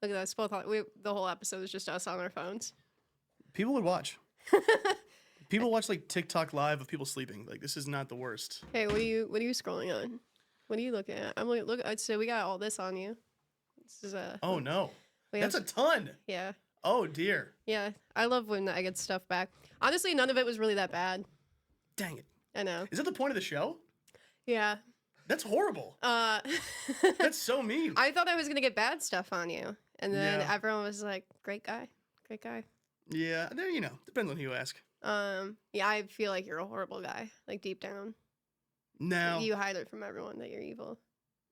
Look at us both. The whole episode is just us on our phones. People would watch. People watch like TikTok live of people sleeping. Like this is not the worst. Hey, what are you scrolling on? What are you looking at? I'm looking. Look. So we got all this on you. This is Oh no, that's have, a ton. Yeah. Oh dear. Yeah, I love when I get stuff back. Honestly, none of it was really that bad. Dang it. I know. Is that the point of the show? Yeah. That's horrible. That's so mean. I thought I was gonna get bad stuff on you, and then Yeah. everyone was like, "Great guy, great guy." Yeah, there depends on who you ask. Yeah, I feel like you're a horrible guy, like deep down. No, You hide it from everyone that you're evil.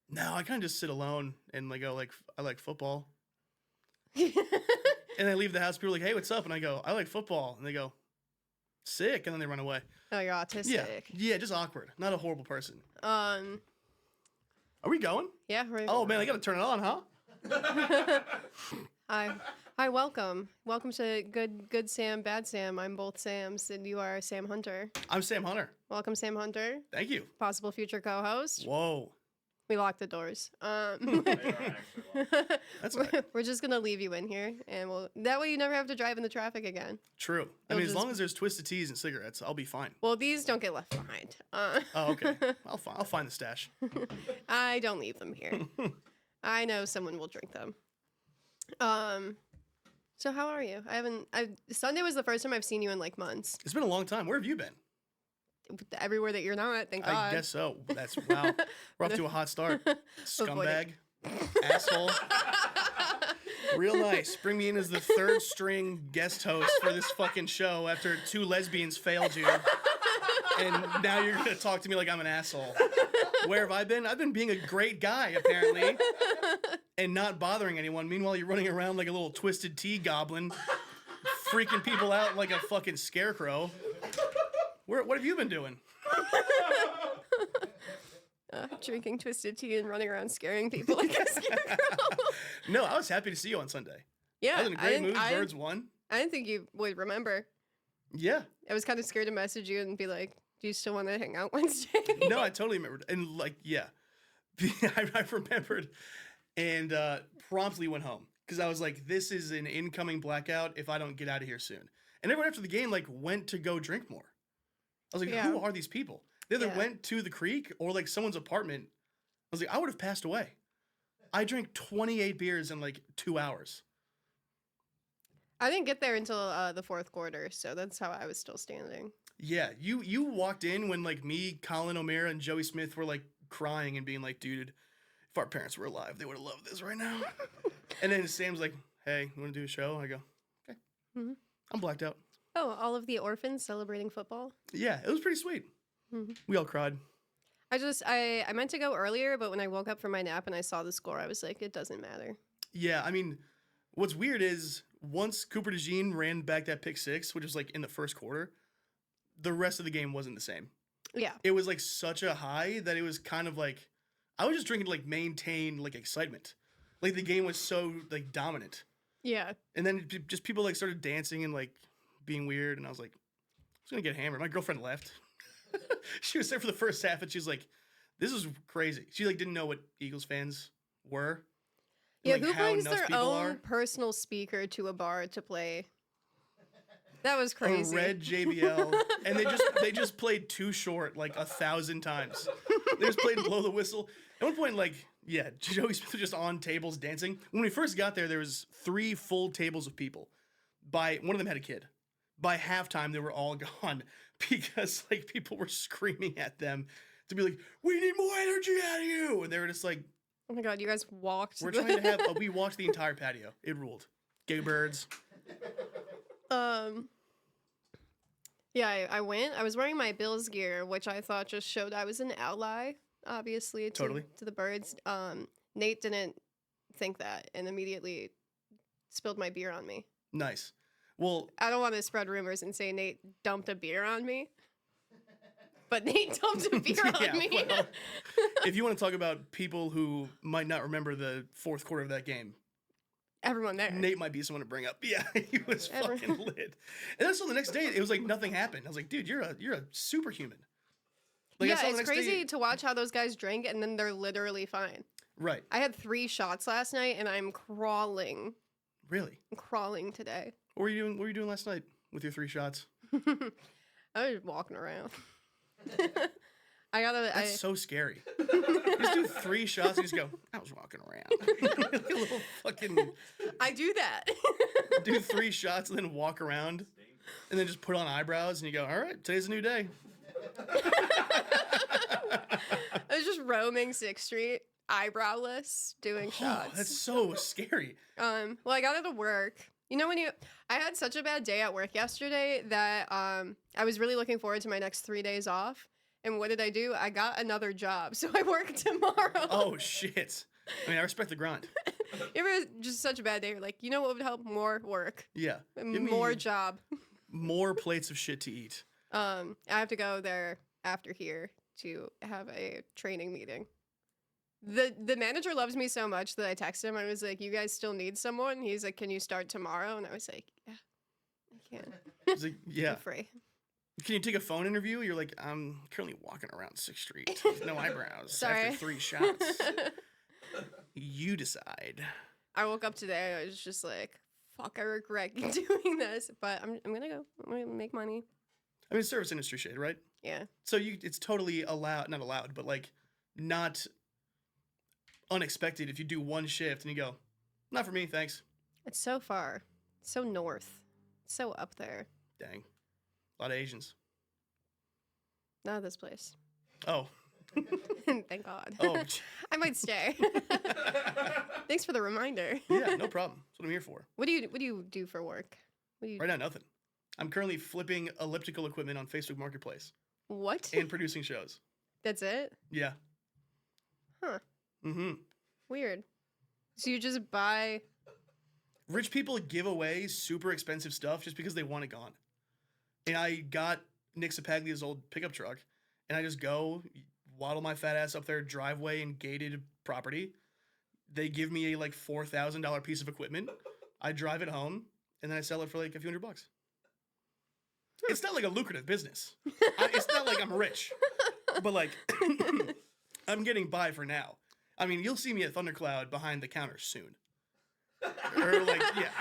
no, I kind of just sit alone and like go like I like football, and I leave the house. People are like, "Hey, what's up?" And I go, "I like football," and they go, "Sick," and then they run away. Oh, you're autistic. Yeah, just awkward. Not a horrible person. Yeah. Are we going? Yeah. Oh man, I gotta turn it on, huh? Hi, welcome to Good Sam, Bad Sam. I'm both Sams, and you are Sam Hunter. I'm Sam Hunter. Welcome, Sam Hunter. Thank you. Possible future co-host. Whoa. We locked the doors. That's We're just gonna leave you in here, and that way you never have to drive in the traffic again. True. I mean, as long as there's twisted teas and cigarettes, I'll be fine. Well, these don't get left behind. Oh, okay. I'll find the stash. I don't leave them here. I know someone will drink them. So how are you? Sunday was the first time I've seen you in like months. It's been a long time. Where have you been? Everywhere that you're not, thank God. I guess so. Wow. We're off to a hot start. Scumbag. Asshole. Real nice. Bring me in as the third string guest host for this fucking show after 2 lesbians failed you. And now you're going to talk to me like I'm an asshole. Where have I been? I've been being a great guy, apparently. And not bothering anyone. Meanwhile, you're running around like a little twisted tea goblin. Freaking people out like a fucking scarecrow. What have you been doing? Drinking twisted tea and running around scaring people like a scarecrow. No, I was happy to see you on Sunday. Yeah, I was in a great mood. Birds won. I didn't think you would remember. Yeah. I was kind of scared to message you and be like, "Do you still want to hang out Wednesday?" No, I totally remembered. And like, yeah, I remembered and promptly went home because I was like, "This is an incoming blackout if I don't get out of here soon." And everyone after the game like went to go drink more. I was like, Who are these people? They either went to the creek or like someone's apartment. I was like, I would have passed away. I drank 28 beers in like 2 hours. I didn't get there until the fourth quarter, so that's how I was still standing. Yeah, you walked in when like me, Colin O'Meara, and Joey Smith were like crying and being like, dude, if our parents were alive, they would have loved this right now. And then Sam's like, hey, you want to do a show? I go, okay. Mm-hmm. I'm blacked out. Oh, all of the orphans celebrating football? Yeah, it was pretty sweet. Mm-hmm. We all cried. I meant to go earlier, but when I woke up from my nap and I saw the score, I was like, it doesn't matter. Yeah, I mean, what's weird is once Cooper DeJean ran back that pick 6, which was like in the first quarter, the rest of the game wasn't the same. Yeah. It was like such a high that it was kind of like, I was just drinking to like maintain like excitement. Like the game was so like dominant. Yeah. And then just people like started dancing and like being weird, and I was like, I was gonna get hammered. My girlfriend left. She was there for the first half, and she was like, "This is crazy." She like didn't know what Eagles fans were. Yeah, like, who brings their own personal speaker to a bar to play? That was crazy. A red JBL, and they just played Too Short like 1,000 times. They just played Blow the Whistle. At one point, like, yeah, Joey Smith was just on tables dancing. When we first got there was 3 full tables of people. One of them had a kid. By halftime, they were all gone because like people were screaming at them to be like, "We need more energy out of you," and they were just like, "Oh my god, you guys walked." We're trying to have. We walked the entire patio. It ruled. Gay birds. Yeah, I went. I was wearing my Bills gear, which I thought just showed I was an ally, obviously, to the birds. Nate didn't think that and immediately spilled my beer on me. Nice. Well, I don't want to spread rumors and say Nate dumped a beer on me, but Nate dumped a beer on me. Well, if you want to talk about people who might not remember the fourth quarter of that game, everyone there. Nate might be someone to bring up. Yeah, he was fucking lit. And then so the next day, it was like nothing happened. I was like, dude, you're a superhuman. Like, yeah, it's crazy to watch how those guys drink and then they're literally fine. Right. I had 3 shots last night, and I'm crawling. Really? I'm crawling today. What were you doing? What were you doing last night with your 3 shots? I was walking around. That's so scary. You just do 3 shots and you just go, I was walking around. Like a little fucking... I do that. Do 3 shots and then walk around and then just put on eyebrows and you go, all right, today's a new day. I was just roaming 6th Street, eyebrowless, doing shots. That's so scary. Well, I got out of work. You know, I had such a bad day at work yesterday that I was really looking forward to my next 3 days off. And what did I do? I got another job, so I work tomorrow. Oh, shit. I mean, I respect the grind. It was just such a bad day. You're like, you know what would help? More work. Yeah. More job. More plates of shit to eat. I have to go there after here to have a training meeting. The manager loves me so much that I texted him. I was like, you guys still need someone? He's like, can you start tomorrow? And I was like, yeah, I can. He's like, yeah. I'm free. Can you take a phone interview? You're like, I'm currently walking around 6th Street with no eyebrows. Sorry. After 3 shots. You decide. I woke up today. I was just like, fuck, I regret doing this. But I'm going to go. I'm going to make money. I mean, service industry shit, right? Yeah. So it's totally not allowed, but like not unexpected if you do 1 shift and you go, not for me, thanks. It's so far. It's so north. It's so up there. Dang. A lot of Asians. Not this place. Oh. Thank God. Oh. I might stay. Thanks for the reminder. Yeah, no problem. That's what I'm here for. What do you do for work? Right now, nothing. I'm currently flipping elliptical equipment on Facebook Marketplace. What? And producing shows. That's it? Yeah. Huh. Mm-hmm. Weird. So you just buy... Rich people give away super expensive stuff just because they want it gone. And I got Nick Sapaglia's old pickup truck, and I just go, waddle my fat ass up their driveway in gated property. They give me a like $4,000 piece of equipment. I drive it home, and then I sell it for like a few $100. It's not like a lucrative business. It's not like I'm rich, but like I'm getting by for now. I mean, you'll see me at Thundercloud behind the counter soon. Or like, yeah.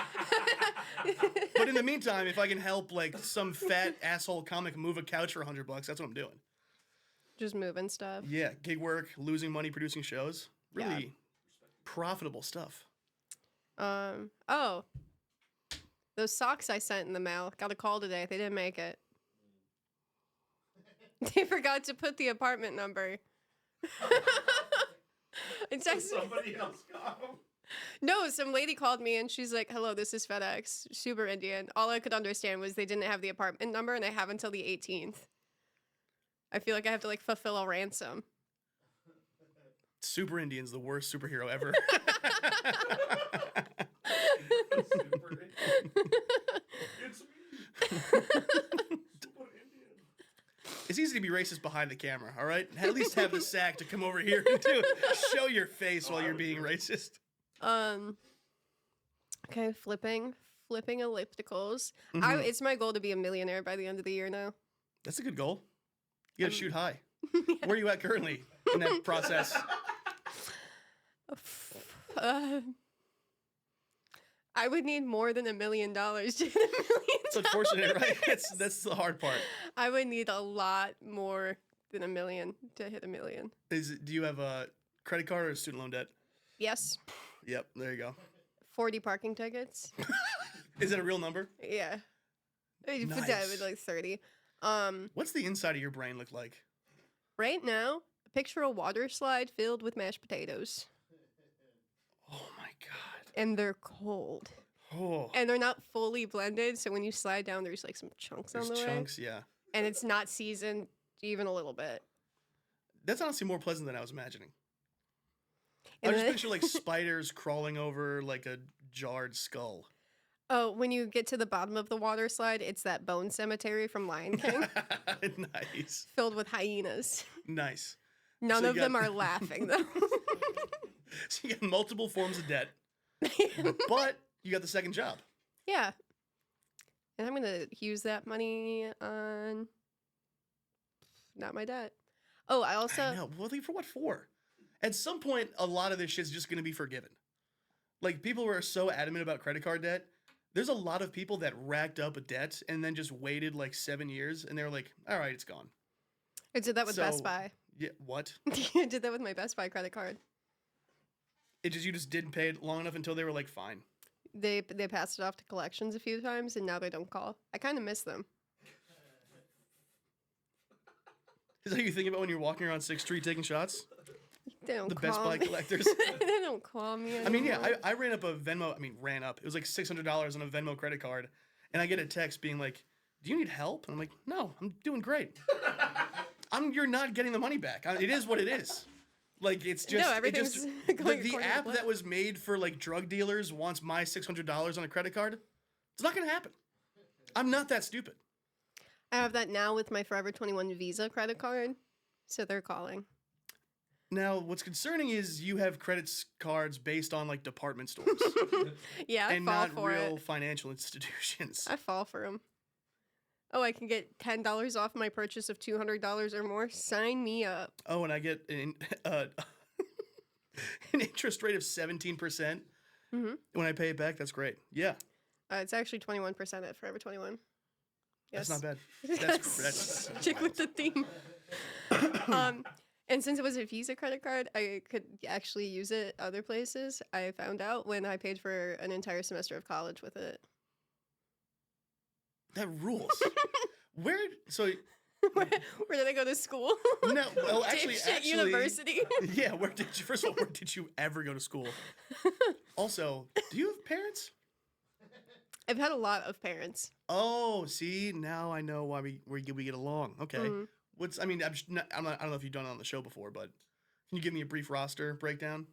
But in the meantime, if I can help like some fat asshole comic move a couch for $100, that's what I'm doing. Just moving stuff. Yeah, gig work, losing money, producing shows. Really profitable stuff. Oh. Those socks I sent in the mail. Got a call today. They didn't make it. They forgot to put the apartment number. I texted Somebody else got them. No, some lady called me and she's like, hello, this is FedEx. Super Indian. All I could understand was they didn't have the apartment number and they have until the 18th. I feel like I have to like fulfill a ransom. Super Indian's the worst superhero ever. Super Indian. It's me. Super Indian. It's easy to be racist behind the camera, all right? At least have the sack to come over here and show your face while you're being racist. Okay, flipping ellipticals. Mm-hmm. It's my goal to be a millionaire by the end of the year now. That's a good goal. You gotta shoot high. Where are you at currently in that process? I would need more than $1 million to hit $1 million. It's unfortunate, right? That's the hard part. I would need a lot more than $1 million to hit $1 million. Do you have a credit card or student loan debt? Yes. Yep, there you go. 40 parking tickets. Is that a real number? Yeah. You put that Nice. with like 30. What's the inside of your brain look like? Right now, picture a water slide filled with mashed potatoes. Oh my god. And they're cold. Oh. And they're not fully blended, so when you slide down, there's like some chunks There's on the chunks, way. yeah. And it's not seasoned even a little bit. That's honestly more pleasant than I was imagining. I And just then- picture like spiders crawling over like a jarred skull. Oh, when you get to the bottom of the water slide, it's that bone cemetery from Lion King, Nice. filled with hyenas. Nice. None So you of them got- are laughing, though. So you got multiple forms of debt, but you got the second job. Yeah. And I'm going to use that money on not my debt. Oh, I also... I know. Well, for what for? At some point, a lot of this shit's just going to be forgiven. Like, people who are so adamant about credit card debt, there's a lot of people that racked up a debt and then just waited like 7 years, and they were like, all right, it's gone. I did that with Best So- Buy. Yeah, what? I did that with my Best Buy credit card. You just didn't pay it long enough until they were like, fine. They passed it off to collections a few times, and now they don't call. I kind of miss them. Is that what you think about when you're walking around 6th Street taking shots? They don't The call Best Buy me. collectors. They don't call me anymore. I mean, yeah, I ran up a Venmo. I mean, ran up. It was like $600 on a Venmo credit card. And I get a text being like, do you need help? And I'm like, no, I'm doing great. You're not getting the money back. It is what it is. Like, it's just... No, everything's it just, going the according to app plan. that was made for, like, drug dealers wants my $600 on a credit card. It's not going to happen. I'm not that stupid. I have that now with my Forever 21 Visa credit card, so they're calling. Now, what's concerning is you have cards based on, like, department stores. Yeah, I and fall not for real it. financial institutions. I fall for them. Oh, I can get $10 off my purchase of $200 or more. Sign me up. Oh, and I get an interest rate of 17% when I pay it back. That's great. Yeah, It's actually 21% at Forever 21. Yes. that's not bad. Yes. That's Stick with the theme. And since it was a Visa credit card, I could actually use it other places. I found out when I paid for an entire semester of college with it. that rules. Where? So Where did I go to school? no. Well, actually, Dipshit University. Yeah. Where did you? First of all, where did you ever go to school? Also, do you have parents? I've had a lot of parents. Oh, see, now I know why we get along. Okay. Mhm. I mean, I don't know if you've done it on the show before, but can you give me a brief roster breakdown?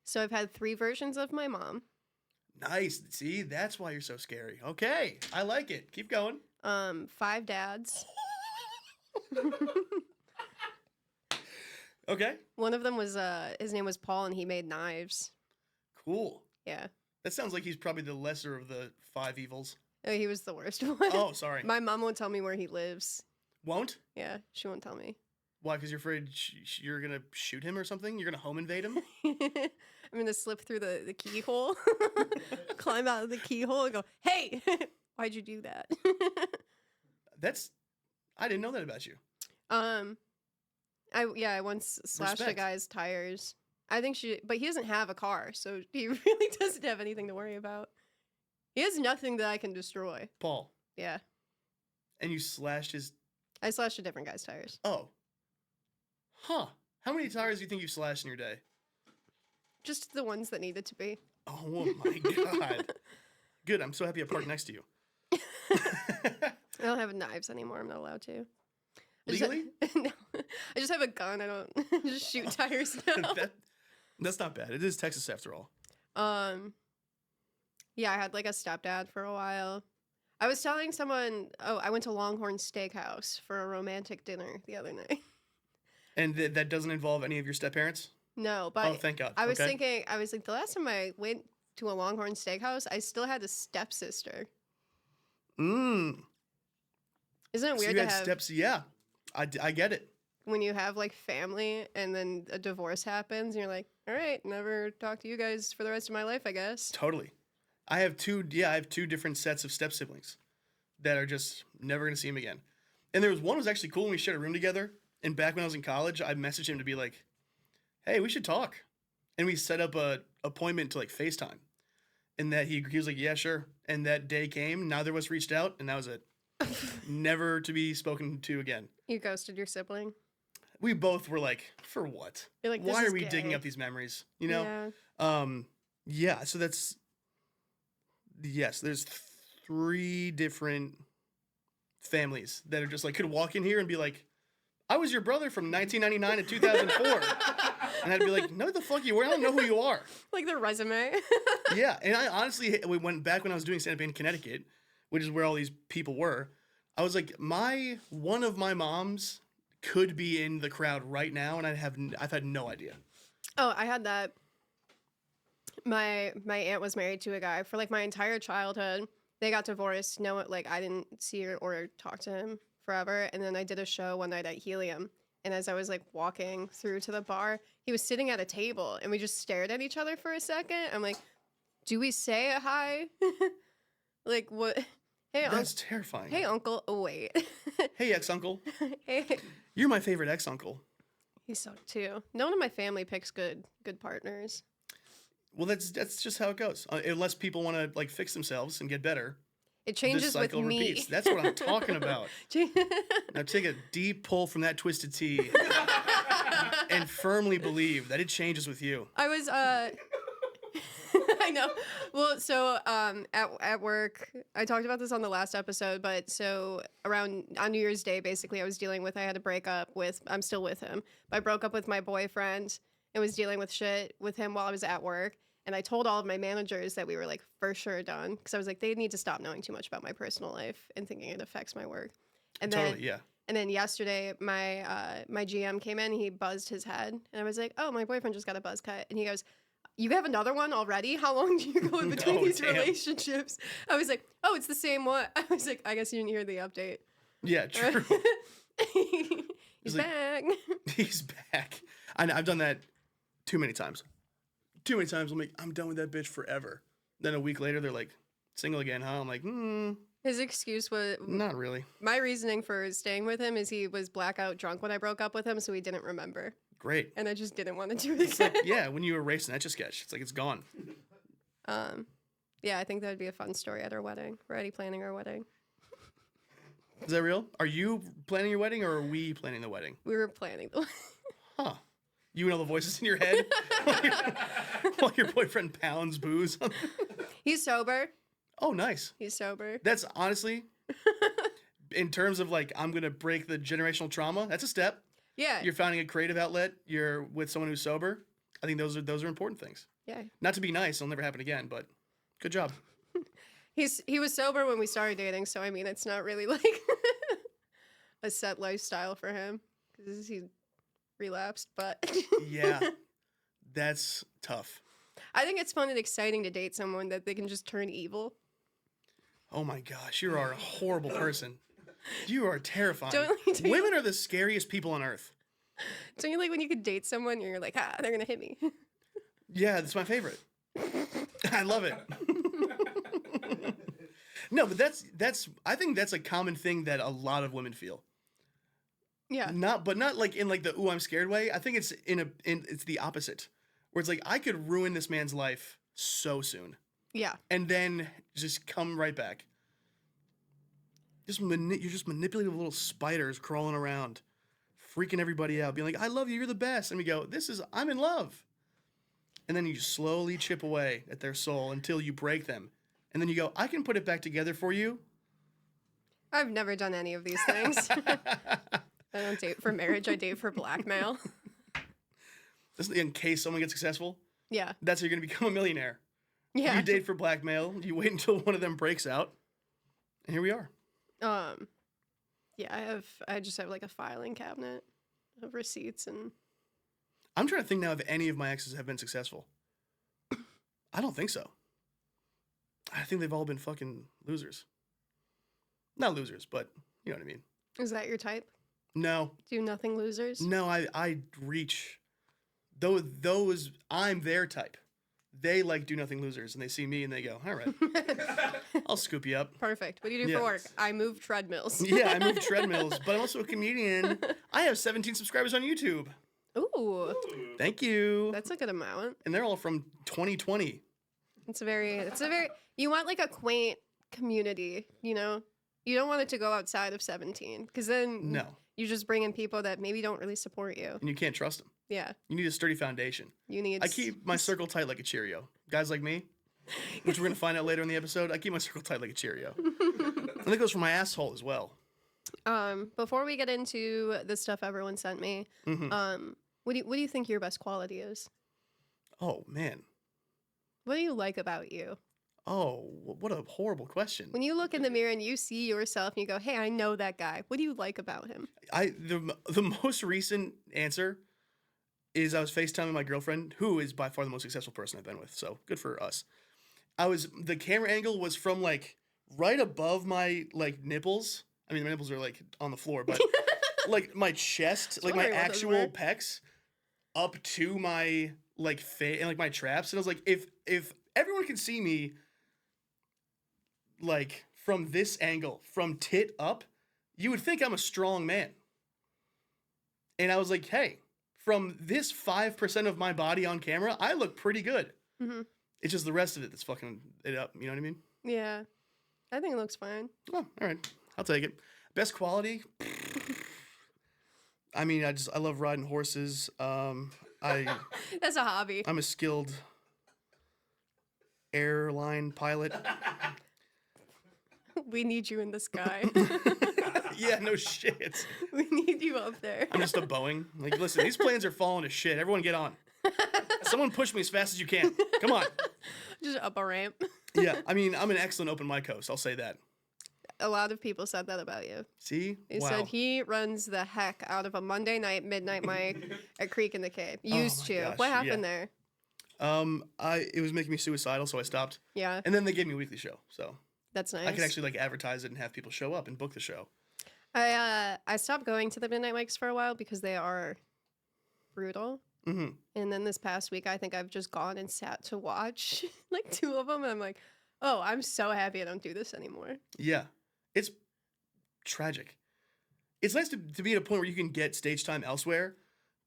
So I've had 3 versions of my mom. Nice. See, that's why you're so scary. Okay, I like it. Keep going. 5 dads. Okay. One of them was his name was Paul, and he made knives. Cool. Yeah. That sounds like he's probably the lesser of the 5 evils. Oh, he was the worst one. Oh, sorry. My mom won't tell me where he lives. Won't? Yeah, she won't tell me. Why? Because you're afraid you're gonna shoot him or something? You're gonna home invade him? I'm gonna slip through the keyhole, climb out of the keyhole, and go, "Hey, why'd you do that?" I didn't know that about you. I once slashed a Respect. guy's tires. I think but he doesn't have a car, so he really doesn't have anything to worry about. He has nothing that I can destroy. Paul. Yeah, And you slashed his. I slashed a different guy's tires. Oh. Huh. How many tires do you think you've slashed in your day? Just the ones that needed to be. Oh my god. Good. I'm so happy I parked next to you. I don't have knives anymore. I'm not allowed to. Legally? No. I just have a gun. I don't just shoot tires now. That's not bad. It is Texas after all. Yeah, I had like a stepdad for a while. I was telling someone, I went to Longhorn Steakhouse for a romantic dinner the other night. And that doesn't involve any of your step-parents? No, but Oh, thank God. I was Okay. thinking, I was like, the last time I went to a Longhorn Steakhouse, I still had a stepsister. Mmm. Isn't it So weird you to had have steps. Yeah. I get it. when you have like family and then a divorce happens and you're like, all right, never talk to you guys for the rest of my life, I guess. Totally. I have two different sets of step siblings that are just never going to see him again. And there was one who was actually cool when we shared a room together. And back when I was in college, I messaged him to be like, hey, we should talk. And we set up a appointment to like FaceTime. And that he was like, yeah, sure. And that day came, neither of us reached out, and that was it. Never to be spoken to again. You ghosted your sibling. We both were like, for what? You're like, this Why is are we digging gay. up these memories? You know? Yeah. Yeah, so that's yes, there's 3 different families that are just like could walk in here and be like, I was your brother from 1999 to 2004. And I'd be like, no, the fuck you were. I don't know who you are. Like the resume. Yeah, and I honestly, we went back when I was doing stand-up in Connecticut, which is where all these people were. I was like, one of my moms could be in the crowd right now, and I've had no idea. Oh, I had that. My aunt was married to a guy for like my entire childhood. They got divorced. No, like I didn't see or talk to him forever. And then I did a show one night at Helium And as I was like walking through to the bar, he was sitting at a table and we just stared at each other for a second. I'm like, do we say a hi? Like, what? Hey, That's terrifying. Hey, uncle. Oh, wait. Hey, ex-uncle. Hey. You're my favorite ex-uncle. He sucked too. No one in my family picks good partners. Well, that's just how it goes. Unless people want to like fix themselves and get better. It changes This cycle with me. repeats. That's what I'm talking about. Now take a deep pull from that twisted tea and firmly believe that it changes with you. I was I know. Well, so at work, I talked about this on the last episode, but so on New Year's Day, basically, I had to break up with. I'm still with him. But I broke up with my boyfriend and was dealing with shit with him while I was at work. And I told all of my managers that we were like for sure done because I was like, they need to stop knowing too much about my personal life and thinking it affects my work. And Totally, then, yeah. And then yesterday, my GM came in. He buzzed his head, and I was like, "Oh, my boyfriend just got a buzz cut." And he goes, "You have another one already? How long do you go in between Oh, these damn. relationships?" I was like, "Oh, it's the same one." I was like, "I guess you didn't hear the update." Yeah, true. He's like- back. He's back. I've done that too many times. Too many times. I'm like, I'm done with that bitch forever. Then a week later, they're like, single again, huh? I'm like, His excuse was not really. my reasoning for staying with him is he was blackout drunk when I broke up with him, so he didn't remember, Great. and I just didn't want to do it It's again. like, yeah, when you erase an Etch-a-Sketch, it's like it's gone. Yeah, I think that would be a fun story at our wedding. We're already planning our wedding. Is that real? Are you planning your wedding or are we planning the wedding? We were planning the Huh. You and all the voices in your head while your boyfriend pounds booze. He's sober. Oh, nice. He's sober. That's honestly, in terms of like, I'm going to break the generational trauma, that's a step. Yeah. You're finding a creative outlet. You're with someone who's sober. I think those are important things. Yeah. Not to be nice, it'll never happen again, but good job. He was sober when we started dating, so I mean, it's not really like a set lifestyle for him because he relapsed. But Yeah, that's tough. I think it's fun and exciting to date someone that they can just turn evil. Oh my gosh, you are a horrible person. You are terrifying. Don't you- Women are the scariest people on earth. Don't you like when you could date someone and you're like, they're gonna hit me? Yeah, that's my favorite. I love it. No, but that's I think that's a common thing that a lot of women feel. Yeah. Not like in like the ooh, I'm scared way. I think it's it's the opposite. Where it's like I could ruin this man's life so soon. Yeah. And then just come right back. You're just manipulative little spiders crawling around, freaking everybody out, being like, I love you, you're the best. And we go, I'm in love. And then you slowly chip away at their soul until you break them. And then you go, I can put it back together for you. I've never done any of these things. I don't date for marriage. I date for blackmail. In case someone gets successful, Yeah. that's how you're going to become a millionaire. Yeah. You date for blackmail. You wait until one of them breaks out. And here we are. Yeah, I just have like a filing cabinet of receipts and I'm trying to think now if any of my exes have been successful. I don't think so. I think they've all been fucking losers. Not losers, but you know what I mean. is that your type? No. Do nothing losers? No, I reach. Those, I'm their type. They like do nothing losers, and they see me and they go, all right, I'll scoop you up. Perfect. What do you do Yeah. for work? I move treadmills. Yeah, I move treadmills, but I'm also a comedian. I have 17 subscribers on YouTube. Ooh, Thank you. that's a good amount. And they're all from 2020. It's a very, you want like a quaint community, you know? You don't want it to go outside of 17 because then No. you just bring in people that maybe don't really support you. And you can't trust them. Yeah. You need a sturdy foundation. You need. I keep my circle tight like a Cheerio. Guys like me, which we're going to find out later in the episode, I keep my circle tight like a Cheerio. And that goes for my asshole as well. Before we get into the stuff everyone sent me, what do you think your best quality is? Oh, man. What do you like about you? Oh, what a horrible question. When you look in the mirror and you see yourself and you go, "Hey, I know that guy." What do you like about him? The most recent answer is I was FaceTiming my girlfriend, who is by far the most successful person I've been with. So good for us. The camera angle was from like right above my like nipples. I mean, my nipples are like on the floor, but like my chest, like my actual pecs, up to my like face and like my traps, and I was like, if everyone can see me, like from this angle, from tit up, you would think I'm a strong man. And I was like, hey, from this 5% of my body on camera, I look pretty good. Mm-hmm. It's just the rest of it that's fucking it up. You know what I mean? Yeah. I think it looks fine. Oh, all right. I'll take it. Best quality? I mean, I love riding horses. That's a hobby. I'm a skilled airline pilot. We need you in the sky. Yeah, no shit. We need you up there. I'm just a Boeing. Like, listen, these planes are falling to shit. Everyone get on. Someone push me as fast as you can. Come on. Just up a ramp. Yeah, I mean, I'm an excellent open mic host. I'll say that. A lot of people said that about you. See? They said he runs the heck out of a Monday night midnight mic at Creek in the Cave. Used to. Gosh, What happened there? It was making me suicidal, so I stopped. Yeah. And then they gave me a weekly show, so That's nice. I could actually like advertise it and have people show up and book the show. I stopped going to the midnight mics for a while because they are brutal. Mm-hmm. And then this past week, I think I've just gone and sat to watch like 2 of them, and I'm like, oh, I'm so happy I don't do this anymore. Yeah, it's tragic. It's nice to be at a point where you can get stage time elsewhere,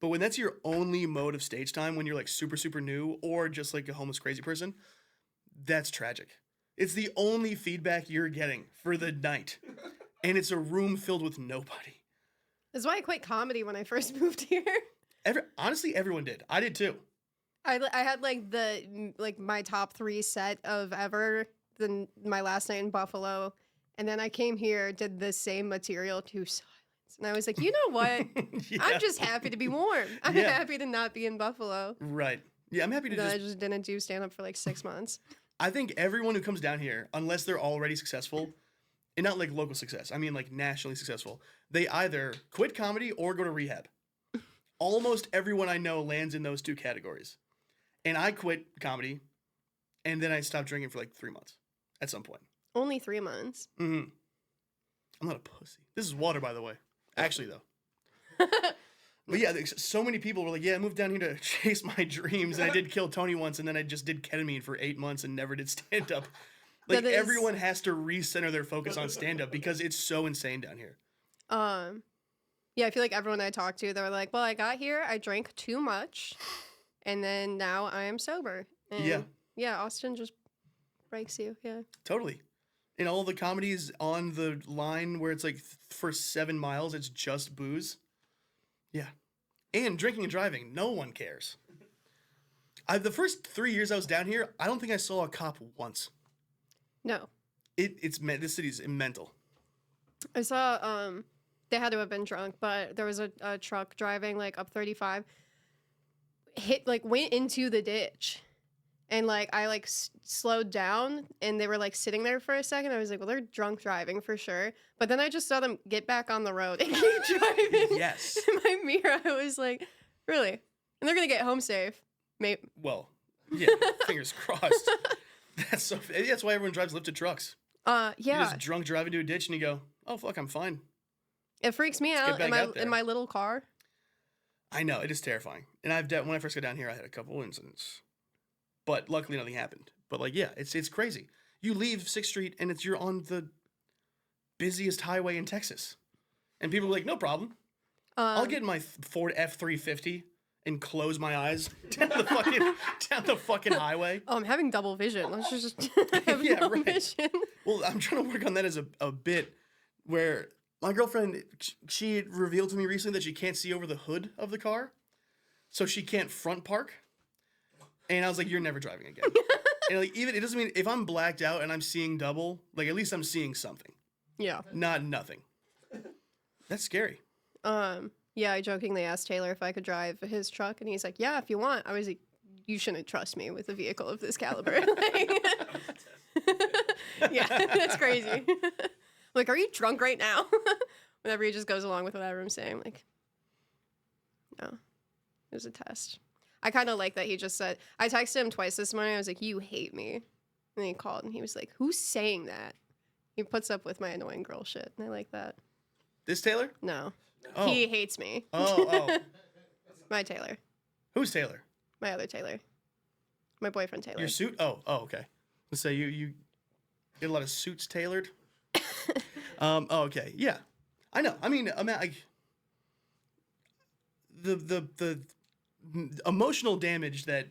but when that's your only mode of stage time, when you're like super, super new or just like a homeless crazy person, that's tragic. It's the only feedback you're getting for the night, and it's a room filled with nobody. That's why I quit comedy when I first moved here. Honestly, everyone did. I did too. I had like my top 3 set of ever, then my last night in Buffalo, and then I came here, did the same material to silence, and I was like, you know what? Yeah. I'm just happy to be warm. I'm Yeah. happy to not be in Buffalo. Right. Yeah, I'm happy to Then I just didn't do stand up for like 6 months. I think everyone who comes down here, unless they're already successful, and not like local success, I mean like nationally successful, they either quit comedy or go to rehab. Almost everyone I know lands in those 2 categories. And I quit comedy, and then I stopped drinking for like 3 months at some point. Only 3 months. Mm-hmm. I'm not a pussy. This is water, by the way. Actually, though. But yeah, so many people were like, yeah, I moved down here to chase my dreams, and I did kill Tony once, and then I just did ketamine for 8 months and never did stand-up. Like, everyone has to recenter their focus on stand-up because it's so insane down here. Yeah, I feel like everyone I talk to, they're like, well, I got here, I drank too much, and then now I am sober. And Yeah. Yeah, Austin just breaks you, yeah. Totally. In all the comedies on the line where it's like for 7 miles, it's just booze. Yeah. And drinking and driving, no one cares. The first 3 years I was down here, I don't think I saw a cop once. No. This city's mental. I saw, they had to have been drunk, but there was a truck driving like up 35, went into the ditch. And like I like slowed down, and they were like sitting there for a second. I was like, well, they're drunk driving for sure. But then I just saw them get back on the road and keep driving. Yes. In my mirror, I was like, really? And they're gonna get home safe. Maybe. Well, yeah, fingers crossed. That's why everyone drives lifted trucks. Yeah. You just drunk drive into a ditch and you go, oh fuck, I'm fine. It freaks me out in my little car. I know, it is terrifying. And when I first got down here, I had a couple incidents. But luckily nothing happened. But like, yeah, it's crazy. You leave 6th Street and you're on the busiest highway in Texas. And people are like, no problem. I'll get in my Ford F-350 and close my eyes down the fucking highway. Oh, I'm having double vision. Let's just have Yeah, double right. vision. Well, I'm trying to work on that as a bit where my girlfriend, she revealed to me recently that she can't see over the hood of the car. So she can't front park. And I was like, you're never driving again. And like, even it doesn't mean if I'm blacked out and I'm seeing double, like at least I'm seeing something. Yeah. Not nothing. That's scary. Yeah, I jokingly asked Taylor if I could drive his truck, and he's like, yeah, if you want. I was like, you shouldn't trust me with a vehicle of this caliber. Yeah, that's crazy. Like, are you drunk right now? Whenever he just goes along with whatever I'm saying, like, no, it was a test. I kind of like that he just said, I texted him twice this morning. I was like, you hate me. And he called and he was like, who's saying that? He puts up with my annoying girl shit. And I like that. This Taylor? No. Oh. He hates me. Oh. My Taylor. Who's Taylor? My other Taylor. My boyfriend Taylor. Your suit? Oh, okay. Let's say you get a lot of suits tailored. Okay. Yeah. I know. I mean, the emotional damage that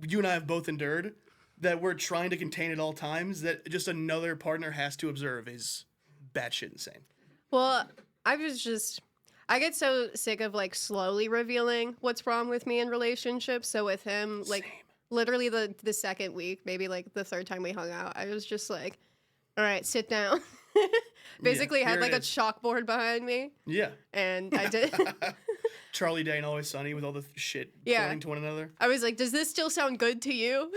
you and I have both endured, that we're trying to contain at all times, that just another partner has to observe, is batshit insane. Well, I get so sick of like slowly revealing what's wrong with me in relationships. So with him, like literally the second week, maybe like the third time we hung out, I was just like, all right, sit down. Basically had like a chalkboard behind me. Yeah. And I did. Charlie Day and Always Sunny with all the shit pointing to one another. I was like, does this still sound good to you?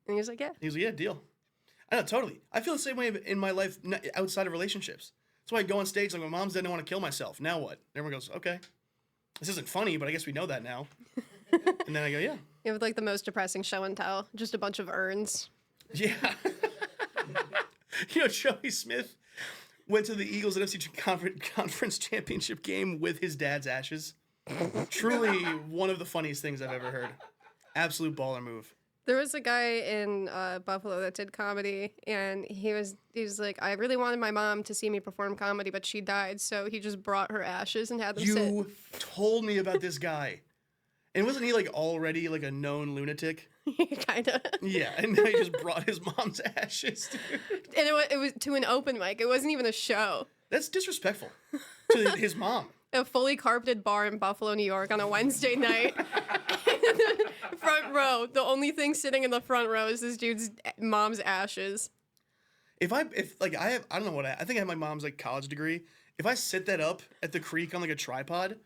And he was like, yeah. He was like, yeah, deal. I know, totally. I feel the same way in my life outside of relationships. That's why I go on stage like, my mom's dead and I want to kill myself. Now what? Everyone goes, okay. This isn't funny, but I guess we know that now. And then I go, yeah. You have like the most depressing show and tell. Just a bunch of urns. Yeah. You know, Joey Smith went to the Eagles NFC Conference Championship game with his dad's ashes. Truly one of the funniest things I've ever heard. Absolute baller move. There was a guy in Buffalo that did comedy, and he was like, I really wanted my mom to see me perform comedy, but she died, so he just brought her ashes and had them sit. You told me about this guy. And wasn't he like already like a known lunatic? Kinda. Yeah, and now he just brought his mom's ashes, dude. And it was to an open mic. It wasn't even a show. That's disrespectful to his mom. A fully carpeted bar in Buffalo, New York on a Wednesday night. Front row. The only thing sitting in the front row is this dude's mom's ashes. I think I have my mom's like college degree. If I set that up at the creek on like a tripod,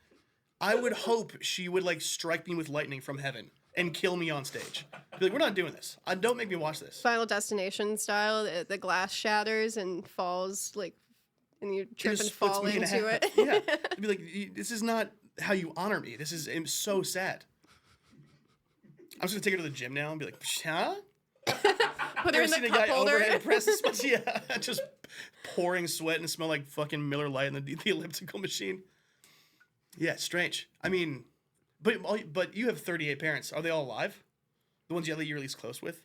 I would hope she would like strike me with lightning from heaven and kill me on stage. Be like, we're not doing this. Don't make me watch this. Final Destination style. The glass shatters and falls like, and you trip and fall into it. Yeah. I'd be like, this is not how you honor me. This is so sad. I'm just gonna take her to the gym now and be like, huh? Put her in the cup holder. Overhead press this much? Yeah, just pouring sweat and smell like fucking Miller Lite in the elliptical machine. Yeah, strange. I mean, but you have 38 parents. Are they all alive? The ones you're least close with?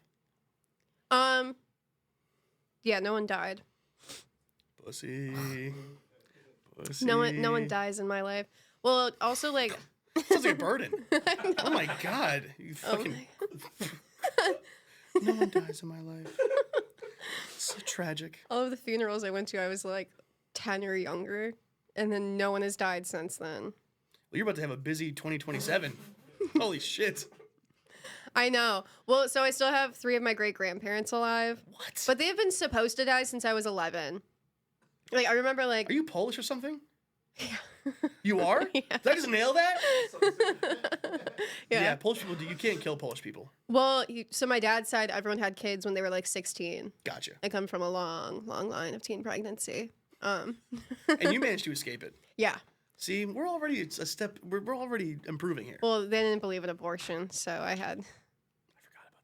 Yeah, no one died. Pussy. No one dies in my life. Well, also like. Sounds like a burden. Oh my god. You fucking. No one dies in my life. It's so tragic. All of the funerals I went to, I was like 10 or younger, and then no one has died since then. Well, you're about to have a busy 2027. Holy shit. I know. Well, so I still have 3 of my great-grandparents alive. What? But they have been supposed to die since I was 11. Like, I remember, like... Are you Polish or something? Yeah. You are? Yeah. Did I just nail that? Yeah, Polish people, you can't kill Polish people. Well, so my dad's side, everyone had kids when they were, like, 16. Gotcha. I come from a long, long line of teen pregnancy. And you managed to escape it. Yeah. See, we're already we're already improving here. Well, they didn't believe in abortion, so I forgot about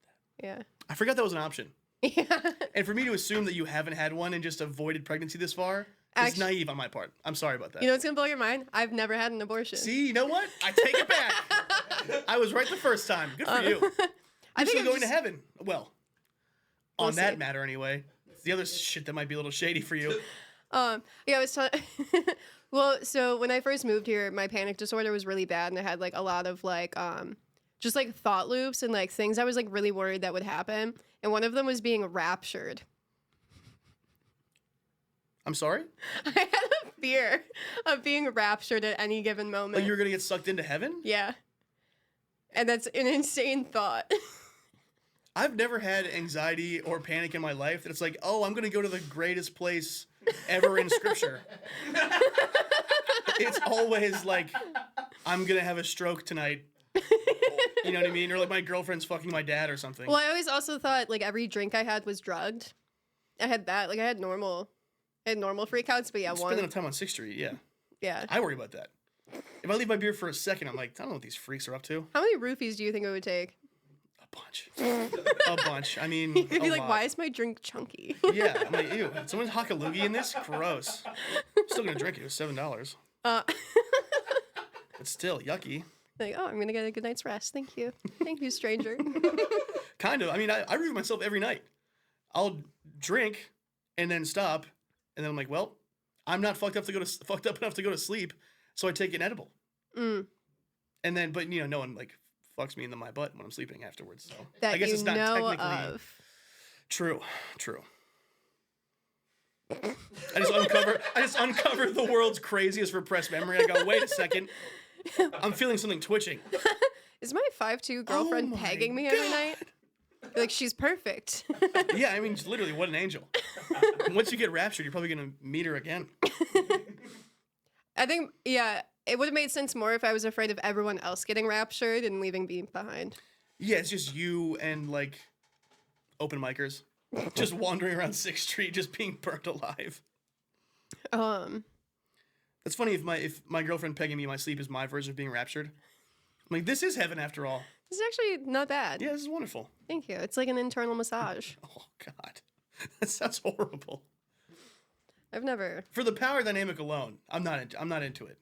that. Yeah. I forgot that was an option. Yeah. And for me to assume that you haven't had one and just avoided pregnancy this far is naive on my part. I'm sorry about that. You know what's going to blow your mind? I've never had an abortion. See, you know what? I take it back. I was right the first time. Good for you. You're still going to heaven. Well, on that matter anyway. The other shit that might be a little shady for you. Yeah, I was well, so when I first moved here, my panic disorder was really bad, and I had like a lot of like just like thought loops and like things I was like really worried that would happen. And one of them was being raptured. I'm sorry? I had a fear of being raptured at any given moment. Like you were gonna get sucked into heaven? Yeah. And that's an insane thought. I've never had anxiety or panic in my life that it's like, oh, I'm gonna go to the greatest place ever in scripture. It's always like, I'm gonna have a stroke tonight. You know what I mean? Or like my girlfriend's fucking my dad or something. Well, I always also thought like every drink I had was drugged. I had that. Like I had normal freakouts, but yeah, spending time on 6th Street, yeah. Yeah. I worry about that. If I leave my beer for a second, I'm like, I don't know what these freaks are up to. How many roofies do you think it would take? A bunch. A bunch. I mean, you'd be like, lot. Why is my drink chunky? Yeah, I'm like, ew. Someone's hock a loogie in this? Gross. Still gonna drink it. It was $7. Uh, But still, yucky. like, oh, I'm gonna get a good night's rest. Thank you. Thank you, stranger. Kind of. I mean, I relieve myself every night. I'll drink and then stop, and then I'm like, well, I'm not fucked up enough to go to sleep, so I take an edible. Mm. And then, but no one like fucks me in my butt when I'm sleeping afterwards. So That I guess you it's not know technically of. true. I just uncovered the world's craziest repressed memory. I go, wait a second. I'm feeling something twitching. Is my 5'2" girlfriend my pegging me every night? Like, she's perfect. Yeah, I mean, literally, what an angel. Once you get raptured, you're probably gonna meet her again. I think, yeah, it would have made sense more if I was afraid of everyone else getting raptured and leaving me behind. Yeah, it's just you and like open micers, just wandering around 6th Street, just being burnt alive. That's funny if my girlfriend pegging me in my sleep is my version of being raptured. I'm like, this is heaven after all. This is actually not bad. Yeah, this is wonderful. Thank you. It's like an internal massage. Oh God, that sounds horrible. I've never. For the power dynamic alone, I'm not into it.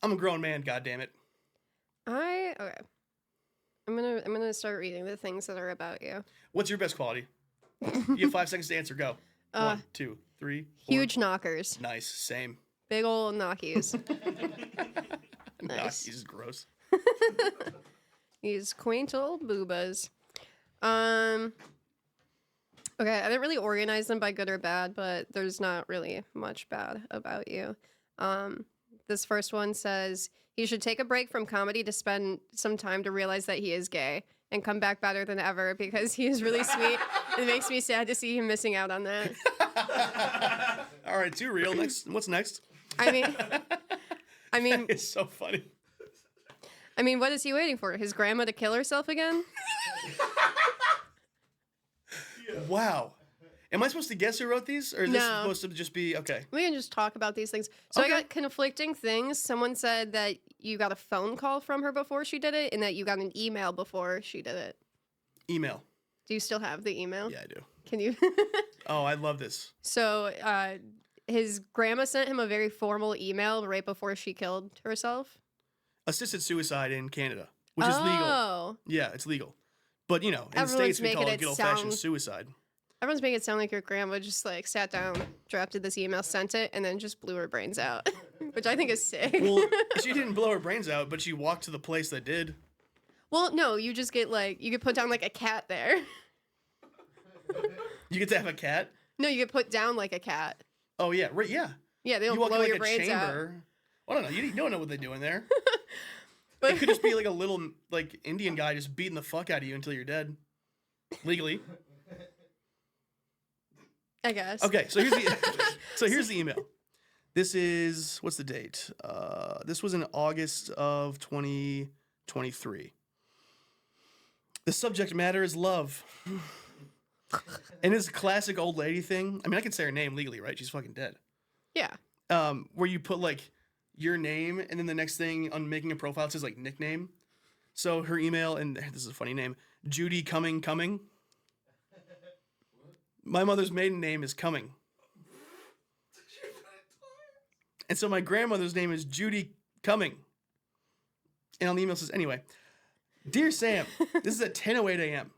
I'm a grown man, goddammit. Okay. I'm gonna start reading the things that are about you. What's your best quality? You have 5 seconds to answer. Go. 1, 2, 3. 4. Huge knockers. Nice. Same. Big ol' knockies. Nice. He's gross. These quaint old boobas. Okay, I didn't really organize them by good or bad, but there's not really much bad about you. This first one says he should take a break from comedy to spend some time to realize that he is gay and come back better than ever because he is really sweet. It makes me sad to see him missing out on that. All right, too real. Next, what's next? I mean, It's so funny. what is he waiting for? His grandma to kill herself again? Wow. Am I supposed to guess who wrote these, or is this No. supposed to just be okay? We can just talk about these things. So Okay. I got conflicting things. Someone said that you got a phone call from her before she did it, and that you got an email before she did it. Email. Do you still have the email? Yeah, I do. Can you? Oh, I love this. So his grandma sent him a very formal email right before she killed herself. Assisted suicide in Canada, which is legal. Oh. Yeah, it's legal. But in the Everyone's States, we making call it it good old-fashioned sound- suicide. Everyone's making it sound like your grandma just like sat down, drafted this email, sent it, and then just blew her brains out, which I think is sick. Well, she didn't blow her brains out, but she walked to the place that did. Well, no, you just get you could put down like a cat there. You get to have a cat? No, you get put down like a cat. Oh, yeah. Right, yeah. Yeah, they don't You walk blow in your like a brains out. chamber. I don't know. You don't know what they do in there. But It could just be like a little like Indian guy just beating the fuck out of you until you're dead. Legally. I guess. Okay, so here's the email. This is what's the date? This was in August of 2023. The subject matter is love. And it's a classic old lady thing. I mean, I can say her name legally, right? She's fucking dead. Yeah. Where you put like your name and then the next thing on making a profile it says like nickname. So her email, and this is a funny name, Judy Cumming. My mother's maiden name is Cumming. And so my grandmother's name is Judy Cumming. And on the email it says, anyway, Dear Sam, this is at 10:08 a.m.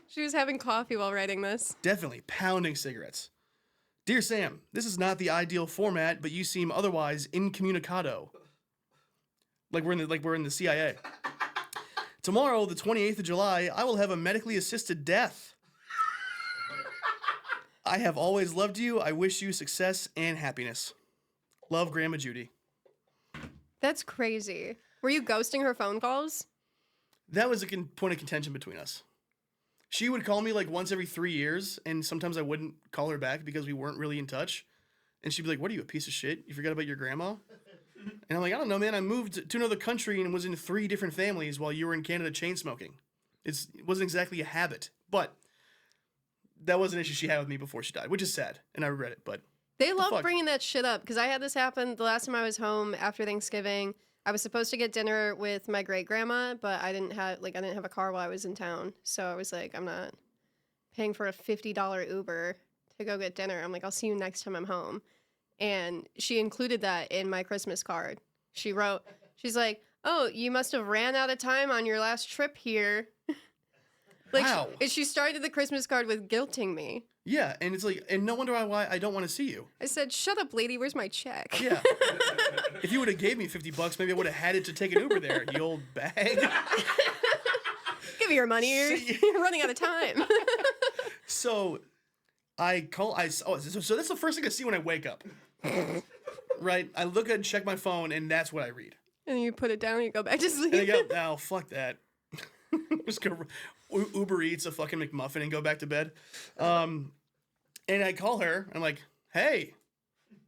She was having coffee while writing this. Definitely pounding cigarettes. Dear Sam, this is not the ideal format, but you seem otherwise incommunicado. Like we're in the CIA. Tomorrow, the 28th of July, I will have a medically assisted death. I have always loved you. I wish you success and happiness. Love, Grandma Judy. That's crazy. Were you ghosting her phone calls? That was a point of contention between us. She would call me like once every 3 years, and sometimes I wouldn't call her back because we weren't really in touch. And she'd be like, what are you, a piece of shit? You forgot about your grandma? And I'm like, I don't know, man. I moved to another country and was in 3 different families while you were in Canada chain smoking. It wasn't exactly a habit, but that was an issue she had with me before she died, which is sad, and I regret it, but... They love fuck? bringing that shit up, because I had this happen the last time I was home after Thanksgiving. I was supposed to get dinner with my great-grandma, but I didn't have a car while I was in town. So I was like, I'm not paying for a $50 Uber to go get dinner. I'm like, I'll see you next time I'm home. And she included that in my Christmas card. She's like, oh, you must have ran out of time on your last trip here. Wow. She started the Christmas card with guilting me. Yeah, and it's like, and no wonder why I don't want to see you. I said, shut up, lady, where's my check? Yeah. If you would have gave me $50, maybe I would have had it to take an Uber there, you old bag. Give me your money, you're running out of time. So so that's the first thing I see when I wake up. Right? I look and check my phone, and that's what I read. And you put it down and you go back to sleep. And I go, no, fuck that. Just go Uber Eats a fucking McMuffin and go back to bed. And I call her. I'm like, hey.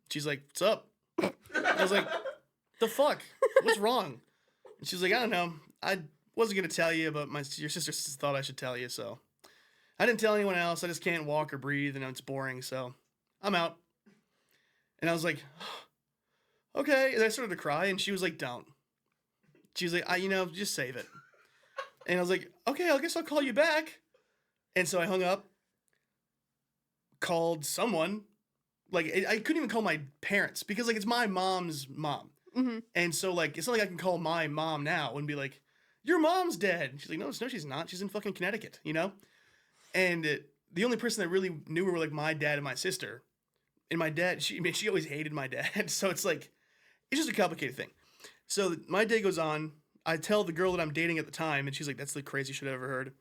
She's like, what's up? I was like, the fuck? What's wrong? And she's like, I don't know. I wasn't going to tell you, but your sister thought I should tell you, so. I didn't tell anyone else. I just can't walk or breathe, and it's boring, so I'm out. And I was like, okay. And I started to cry, and she was like, don't. She was like, just save it. And I was like, okay, I guess I'll call you back. And so I hung up, called someone. Like, I couldn't even call my parents because, like, it's my mom's mom. Mm-hmm. And so, like, it's not like I can call my mom now and be like, your mom's dead. And she's like, no, she's not. She's in fucking Connecticut, you know? And the only person that really knew her were, like, my dad and my sister. And my dad, she always hated my dad. So it's, like, it's just a complicated thing. So my day goes on. I tell the girl that I'm dating at the time, and she's like, that's the craziest shit I've ever heard.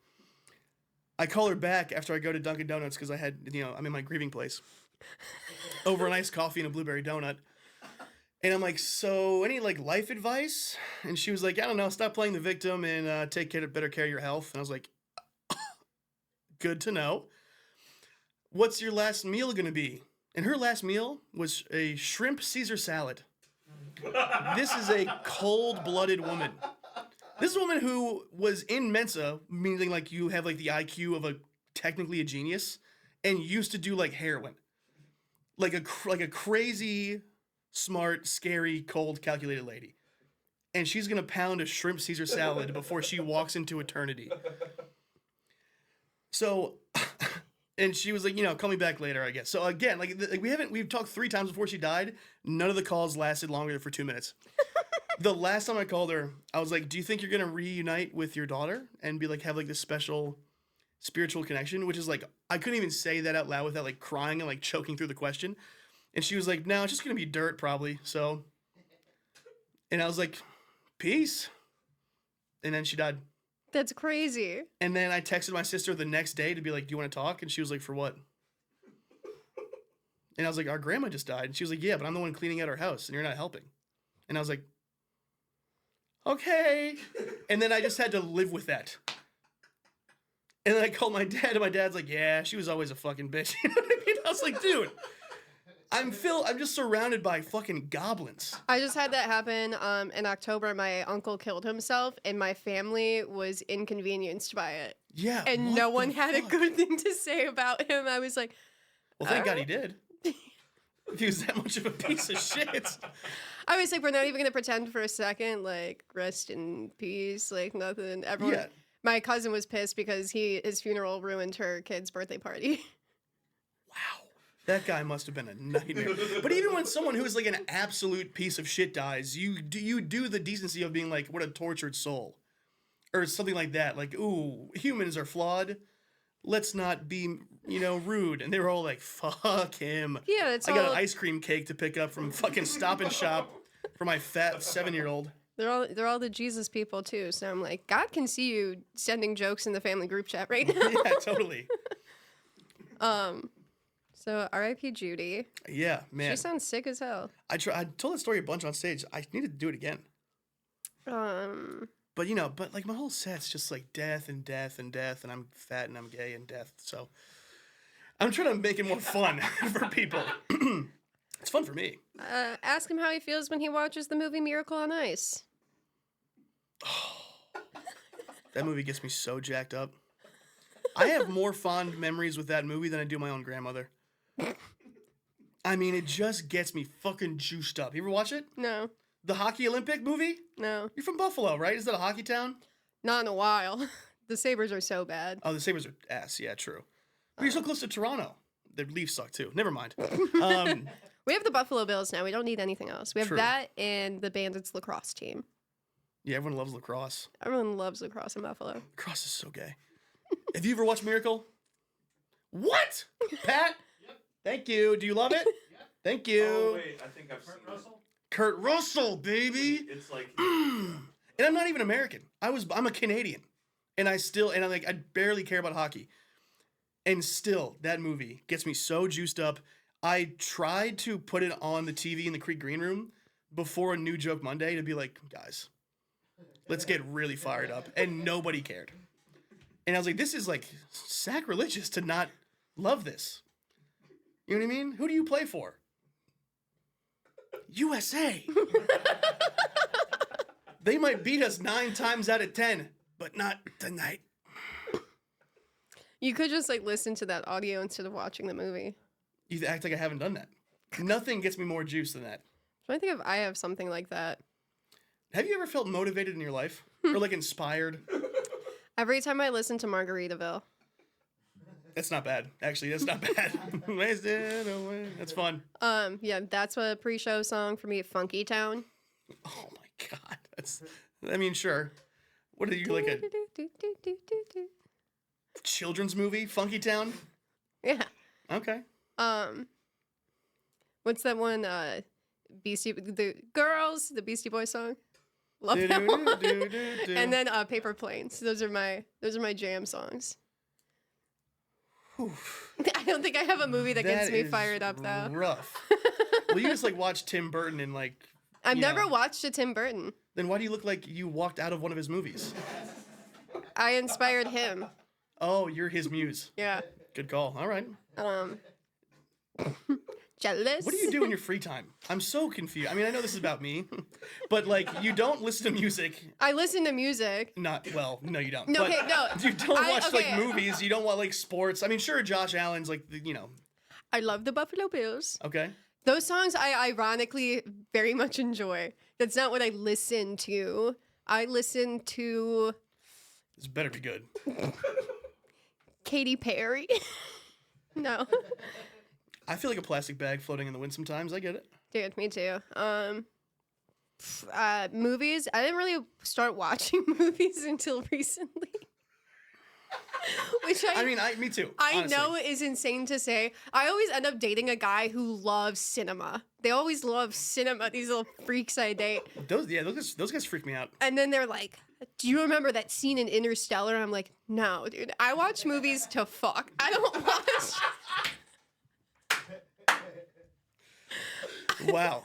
I call her back after I go to Dunkin' Donuts because I'm in my grieving place. Over an iced coffee and a blueberry donut. And I'm like, so any, like, life advice? And she was like, I don't know, stop playing the victim and take better care of your health. And I was like, good to know. What's your last meal going to be? And her last meal was a shrimp Caesar salad. This is a cold-blooded woman. This is a woman who was in Mensa, meaning like you have like the IQ of technically a genius, and used to do like heroin. Like a crazy, smart, scary, cold, calculated lady. And she's going to pound a shrimp Caesar salad before she walks into eternity. So, and she was like, call me back later, I guess. So again, we've talked 3 times before she died. None of the calls lasted longer than for 2 minutes. The last time I called her, I was like, do you think you're going to reunite with your daughter and be like, have like this special spiritual connection? Which is like, I couldn't even say that out loud without like crying and like choking through the question. And she was like, no, it's just going to be dirt probably. So, and I was like, peace. And then she died. That's crazy. And then I texted my sister the next day to be like, do you want to talk? And she was like, for what? And I was like, our grandma just died. And she was like, yeah, but I'm the one cleaning out her house and you're not helping. And I was like, okay. And then I just had to live with that. And then I called my dad, and my dad's like, yeah, she was always a fucking bitch. You know what I mean? I was like, dude, I'm just surrounded by fucking goblins. I just had that happen in October. My uncle killed himself, and my family was inconvenienced by it. Yeah. And no one had a good thing to say about him. I was like, well, thank God he did. If he was that much of a piece of shit. I was like, we're not even going to pretend for a second, like, rest in peace, like, nothing. Everyone. Yeah. My cousin was pissed because his funeral ruined her kid's birthday party. Wow. That guy must have been a nightmare. But even when someone who's like an absolute piece of shit dies, you do the decency of being like, what a tortured soul. Or something like that. Like, ooh, humans are flawed. Let's not be, rude. And they were all like, fuck him. Yeah, I got an ice cream cake to pick up from fucking Stop and Shop for my fat 7-year-old. They're all the Jesus people too. So I'm like, God can see you sending jokes in the family group chat right now. Yeah, totally. So R.I.P. Judy. Yeah, man. She sounds sick as hell. I told that story a bunch on stage. I need to do it again. But like my whole set's just like death and death and death, and I'm fat and I'm gay and death. So I'm trying to make it more fun for people. It's fun for me. Ask him how he feels when he watches the movie Miracle on Ice. That movie gets me so jacked up. I have more fond memories with that movie than I do my own grandmother. I mean, it just gets me fucking juiced up. You ever watch it? No. The Hockey Olympic movie? No. You're from Buffalo, right? Is that a hockey town? Not in a while. The Sabres are so bad. Oh, the Sabres are ass. Yeah, true. But you're so close to Toronto. The Leafs suck, too. Never mind. We have the Buffalo Bills now. We don't need anything else. We have True. that and the Bandits lacrosse team. Yeah, everyone loves lacrosse. Everyone loves lacrosse in Buffalo. Lacrosse is so gay. Have you ever watched Miracle? What? Pat? Yep. Thank you. Do you love it? Yep. Thank you. Oh, wait. I think I've seen Russell. Kurt Russell, baby. It's like... And I'm not even American. I'm a Canadian. And I barely care about hockey. And still, that movie gets me so juiced up. I tried to put it on the TV in the Creek Green Room before a New Joke Monday to be like, guys, let's get really fired up. And nobody cared. And I was like, this is like sacrilegious to not love this. You know what I mean? Who do you play for? USA. They might beat us 9 times out of 10, but not tonight. You could just like listen to that audio instead of watching the movie. You act like I haven't done that. Nothing gets me more juice than that. So I think if I have something like that. Have you ever felt motivated in your life? Or like inspired? Every time I listen to Margaritaville. That's not bad. Actually, that's not bad. Wasted away. That's fun. Yeah, that's a pre-show song for me, Funky Town. Oh my god. Sure. What are you, like a children's movie? Funky Town? Yeah. Okay. What's that one? The Beastie Boys song. Love that one. And then Paper Planes. Those are my jam songs. I don't think I have a movie that gets me fired up though. Rough. Well, you just like watch Tim Burton and like. I've never watched a Tim Burton. Then why do you look like you walked out of one of his movies? I inspired him. Oh, you're his muse. Yeah. Good call. All right. Jealous. What do you do in your free time? I'm so confused. I mean, I know this is about me, but like, you don't listen to music. I listen to music. No, you don't. No, but okay, no. You don't watch like movies. You don't want like sports. I mean, sure, Josh Allen's like, I love the Buffalo Bills. Okay. Those songs I ironically very much enjoy. That's not what I listen to. I listen to... This better be good. Katy Perry. No. I feel like a plastic bag floating in the wind sometimes. I get it. Dude, me too. Movies. I didn't really start watching movies until recently. Which me too. I honestly. know is insane to say. I always end up dating a guy who loves cinema. They always love cinema, these little freaks I date. Those guys freak me out. And then they're like, do you remember that scene in Interstellar? I'm like, no, dude. I watch movies to fuck. I don't watch... Wow.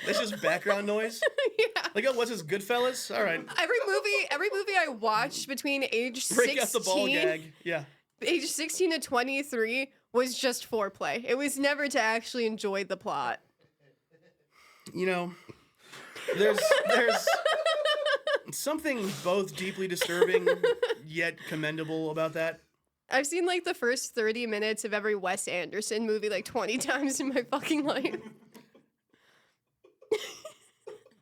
That's just background noise? Yeah. Like, oh, what's this, Goodfellas? All right. Every movie I watched between age Break out the ball gag. Yeah. age 16 to 23 was just foreplay. It was never to actually enjoy the plot. You know, there's something both deeply disturbing yet commendable about that. I've seen like the first 30 minutes of every Wes Anderson movie like 20 times in my fucking life.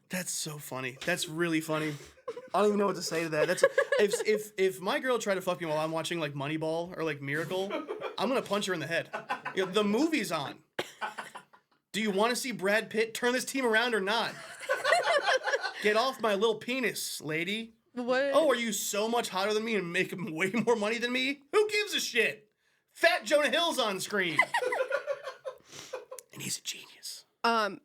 That's so funny. That's really funny. I don't even know what to say to that. That's if my girl tried to fuck me while I'm watching like Moneyball or like Miracle, I'm gonna punch her in the head. You know, the movie's on. Do you want to see Brad Pitt turn this team around or not? Get off my little penis, lady. What? Oh, are you so much hotter than me and make way more money than me? Who gives a shit? Fat Jonah Hill's on screen. And he's a genius.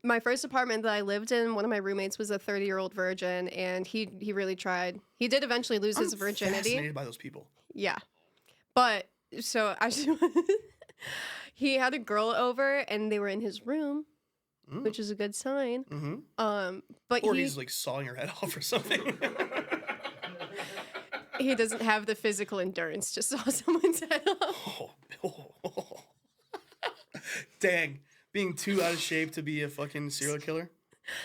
My first apartment that I lived in, one of my roommates was a 30-year-old virgin, and he really tried. He did eventually lose his virginity. I'm fascinated by those people. Yeah. But, so, he had a girl over, and they were in his room, which is a good sign. Mm-hmm. But or he's, like, sawing her head off or something. He doesn't have the physical endurance to saw someone's head off. Oh. Dang. Being too out of shape to be a fucking serial killer?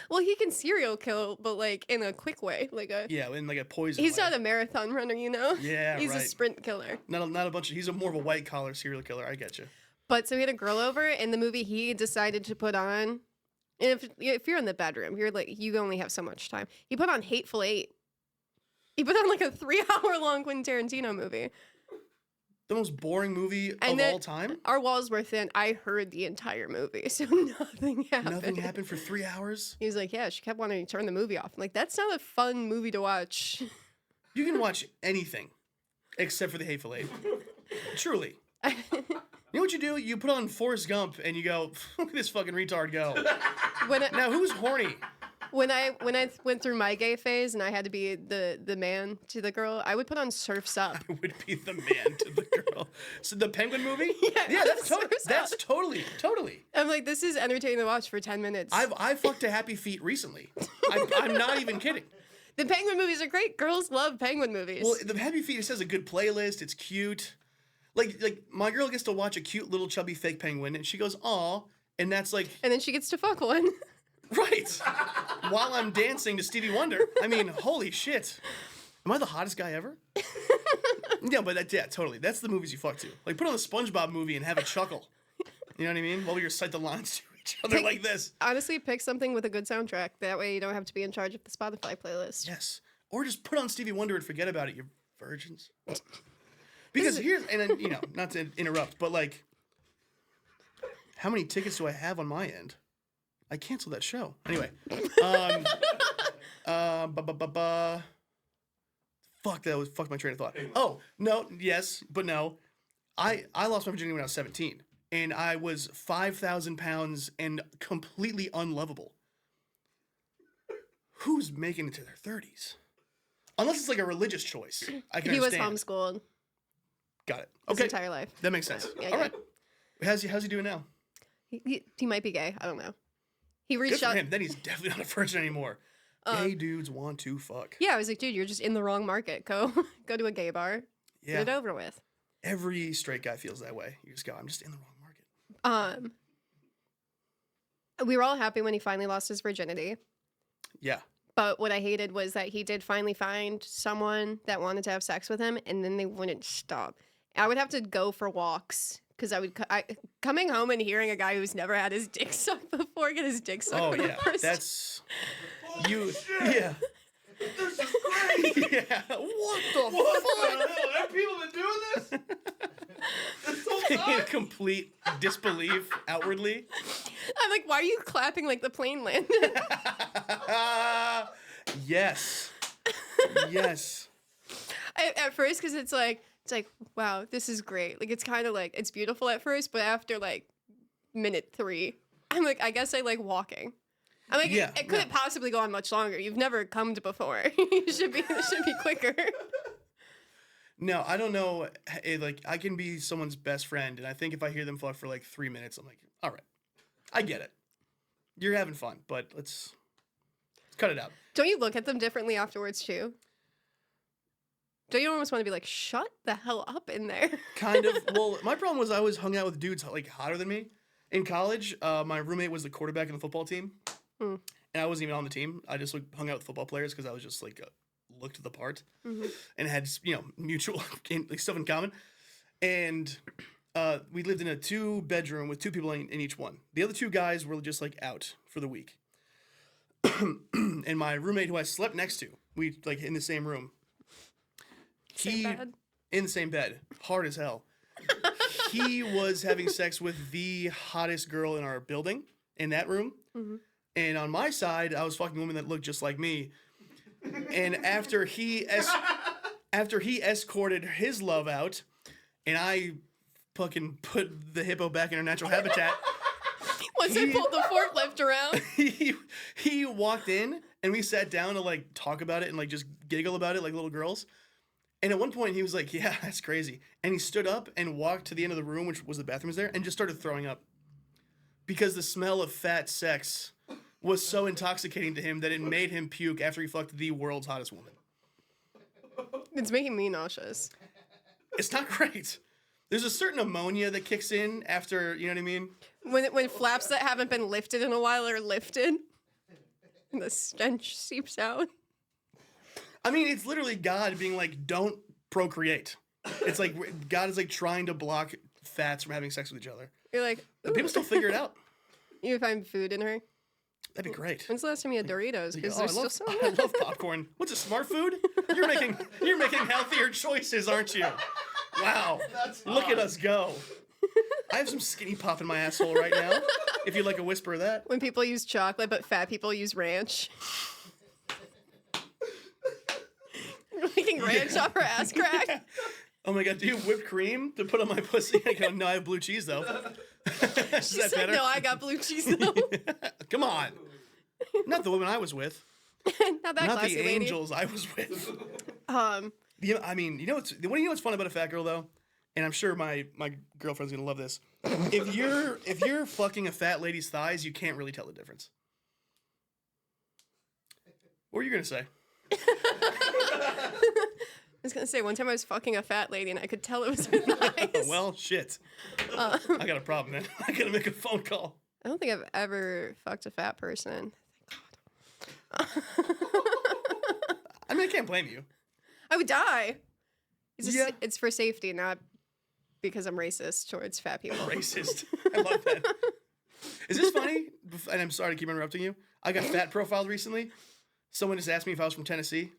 Well, he can serial kill, but like in a quick way, yeah, in like a poison. He's way. not a marathon runner, you know. Yeah, he's right. a sprint killer. Not a bunch of. He's more of a white collar serial killer. I get you. But so he had a girl over, and the movie he decided to put on. And if you're in the bedroom, you're like you only have so much time. He put on Hateful Eight. He put on like a 3-hour long Quentin Tarantino movie. The most boring movie And of all time? Our walls were thin. I heard the entire movie, so nothing happened. Nothing happened for 3 hours? He was like, yeah, she kept wanting to turn the movie off. I'm like, that's not a fun movie to watch. You can watch anything except for The Hateful Eight. Truly. You know what you do? You put on Forrest Gump and you go, look at this fucking retard go. Now, who's horny? When I went through my gay phase and I had to be the man to the girl, I would put on Surf's Up. I would be the man to the girl. So the Penguin movie? Yeah, That's totally. I'm like, this is entertaining to watch for 10 minutes. I fucked a Happy Feet recently. I'm not even kidding. The Penguin movies are great. Girls love Penguin movies. Well, the Happy Feet has a good playlist. It's cute. Like my girl gets to watch a cute little chubby fake penguin, and she goes, "Aw," and that's like. And then she gets to fuck one. Right. While I'm dancing to Stevie Wonder. I mean, holy shit. Am I the hottest guy ever? Yeah, but yeah, totally. That's the movies you fuck to. Like, put on the SpongeBob movie and have a chuckle. You know what I mean? While we recite the lines to each other like this. Honestly, pick something with a good soundtrack. That way you don't have to be in charge of the Spotify playlist. Yes. Or just put on Stevie Wonder and forget about it, you virgins. Because here's, and then, you know, not to interrupt, but like, how many tickets do I have on my end? I canceled that show. Anyway. Fuck my train of thought. Oh, no, yes, but no. I lost my virginity when I was 17. And I was 5,000 pounds and completely unlovable. Who's making it to their 30s? Unless it's like a religious choice. I can understand. He was homeschooled. Got it. His Okay. entire life. That makes sense. Yeah, All right. How's he doing now? He might be gay. I don't know. He Good reached for out. him. Then he's definitely not a virgin anymore. Gay dudes want to fuck. Yeah, I was like, dude, you're just in the wrong market. Go to a gay bar. Yeah. Get it over with. Every straight guy feels that way. You just go, I'm just in the wrong market. We were all happy when he finally lost his virginity. Yeah. But what I hated was that he did finally find someone that wanted to have sex with him, and then they wouldn't stop. I would have to go for walks because coming home and hearing a guy who's never had his dick sucked before get his dick sucked. Oh for the yeah, first that's you. Shit. Yeah. This is great. Yeah. What the What fuck? the hell? Have people been doing this? This whole In time? complete disbelief outwardly. I'm like, why are you clapping like the plane landed? Yes. Yes. At first, because it's like, wow, this is great. Like, it's kind of like, it's beautiful at first, but after like minute 3, I'm like, I guess I like walking. I'm like, Yeah, it couldn't possibly go on much longer. You've never come before. It should be quicker. No, I don't know. Like, I can be someone's best friend, and I think if I hear them fuck for like 3 minutes, I'm like, all right, I get it. You're having fun, but let's cut it out. Don't you look at them differently afterwards too? Don't you almost want to be like, shut the hell up in there? Kind of. Well, my problem was I always hung out with dudes like hotter than me. In college, my roommate was the quarterback in the football team, and I wasn't even on the team. I just hung out with football players because I was just like looked the part and had mutual stuff in common. And we lived in a 2-bedroom with 2 people in each one. The other 2 guys were just like out for the week. And my roommate, who I slept next to, we like in the same room. Same bed? In the same bed, hard as hell. He was having sex with the hottest girl in our building in that room. And on my side, I was fucking a woman that looked just like me. And after he escorted his love out, and I fucking put the hippo back in her natural habitat. Once I pulled the forklift around. He walked in, and we sat down to like talk about it and like just giggle about it like little girls. And at one point, he was like, yeah, that's crazy. And he stood up and walked to the end of the room, which was the bathroom was there, and just started throwing up. Because the smell of fat sex was so intoxicating to him that it made him puke after he fucked the world's hottest woman. It's making me nauseous. It's not great. There's a certain ammonia that kicks in after, you know what I mean? When flaps that haven't been lifted in a while are lifted, and the stench seeps out. I mean, it's literally God being like, don't procreate. It's like God is like trying to block fats from having sex with each other. You're like, But people still figure it out. you find food in her. That'd be great. When's the last time you had Doritos? Because Oh, there's still some. I love popcorn. What's a smart food? You're making healthier choices, aren't you? Wow. Look at us go. I have some skinny pop in my asshole right now. If you'd like a whisper of that. When people use chocolate, but fat people use ranch. Making ranch off her ass crack. Yeah. Oh my god, do you have whipped cream to put on my pussy? I go, no, I have blue cheese though. Is She that said, better? no, I got blue cheese though. Come on. Not the women I was with. Not that Not classy, the lady. angels I was with. Yeah, I mean, you know what's fun about a fat girl though? And I'm sure my girlfriend's gonna love this. If you're fucking a fat lady's thighs, you can't really tell the difference. What were you gonna say? I was gonna say, one time I was fucking a fat lady and I could tell it was her thighs. Well, shit. I got a problem then. I gotta make a phone call. I don't think I've ever fucked a fat person. Thank God. I mean, I can't blame you. I would die. Yeah. It's for safety, not because I'm racist towards fat people. Racist. I love that. Is this funny? And I'm sorry to keep interrupting you. I got fat profiled recently. Someone just asked me if I was from Tennessee.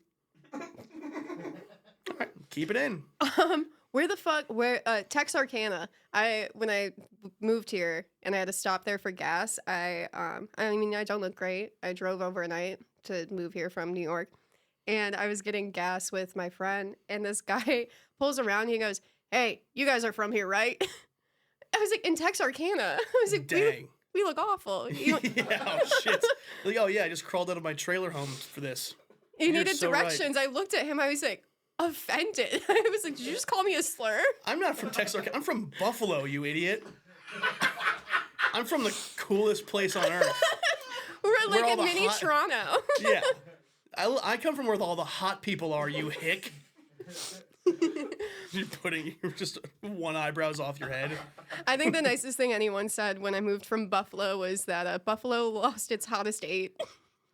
All right, keep it in. Where Texarkana. When I moved here and I had to stop there for gas, I mean I don't look great. I drove overnight to move here from New York. And I was getting gas with my friend, and this guy pulls around and he goes, "Hey, you guys are from here, right?" I was like, "In Texarkana." I was like, Dang. We look awful. Yeah, oh shit. Like, oh yeah, I just crawled out of my trailer home for this. You You're needed so right. directions. I looked at him. I was like, offended. I was like, "Did you just call me a slur?" I'm not from Texarkana. I'm from Buffalo, you idiot. I'm from the coolest place on earth. We're like all in the mini hot- Toronto. Yeah. I come from where all the hot people are, you hick. You're just one eyebrow's off your head. I think the nicest thing anyone said when I moved from Buffalo was that Buffalo lost its hottest 8.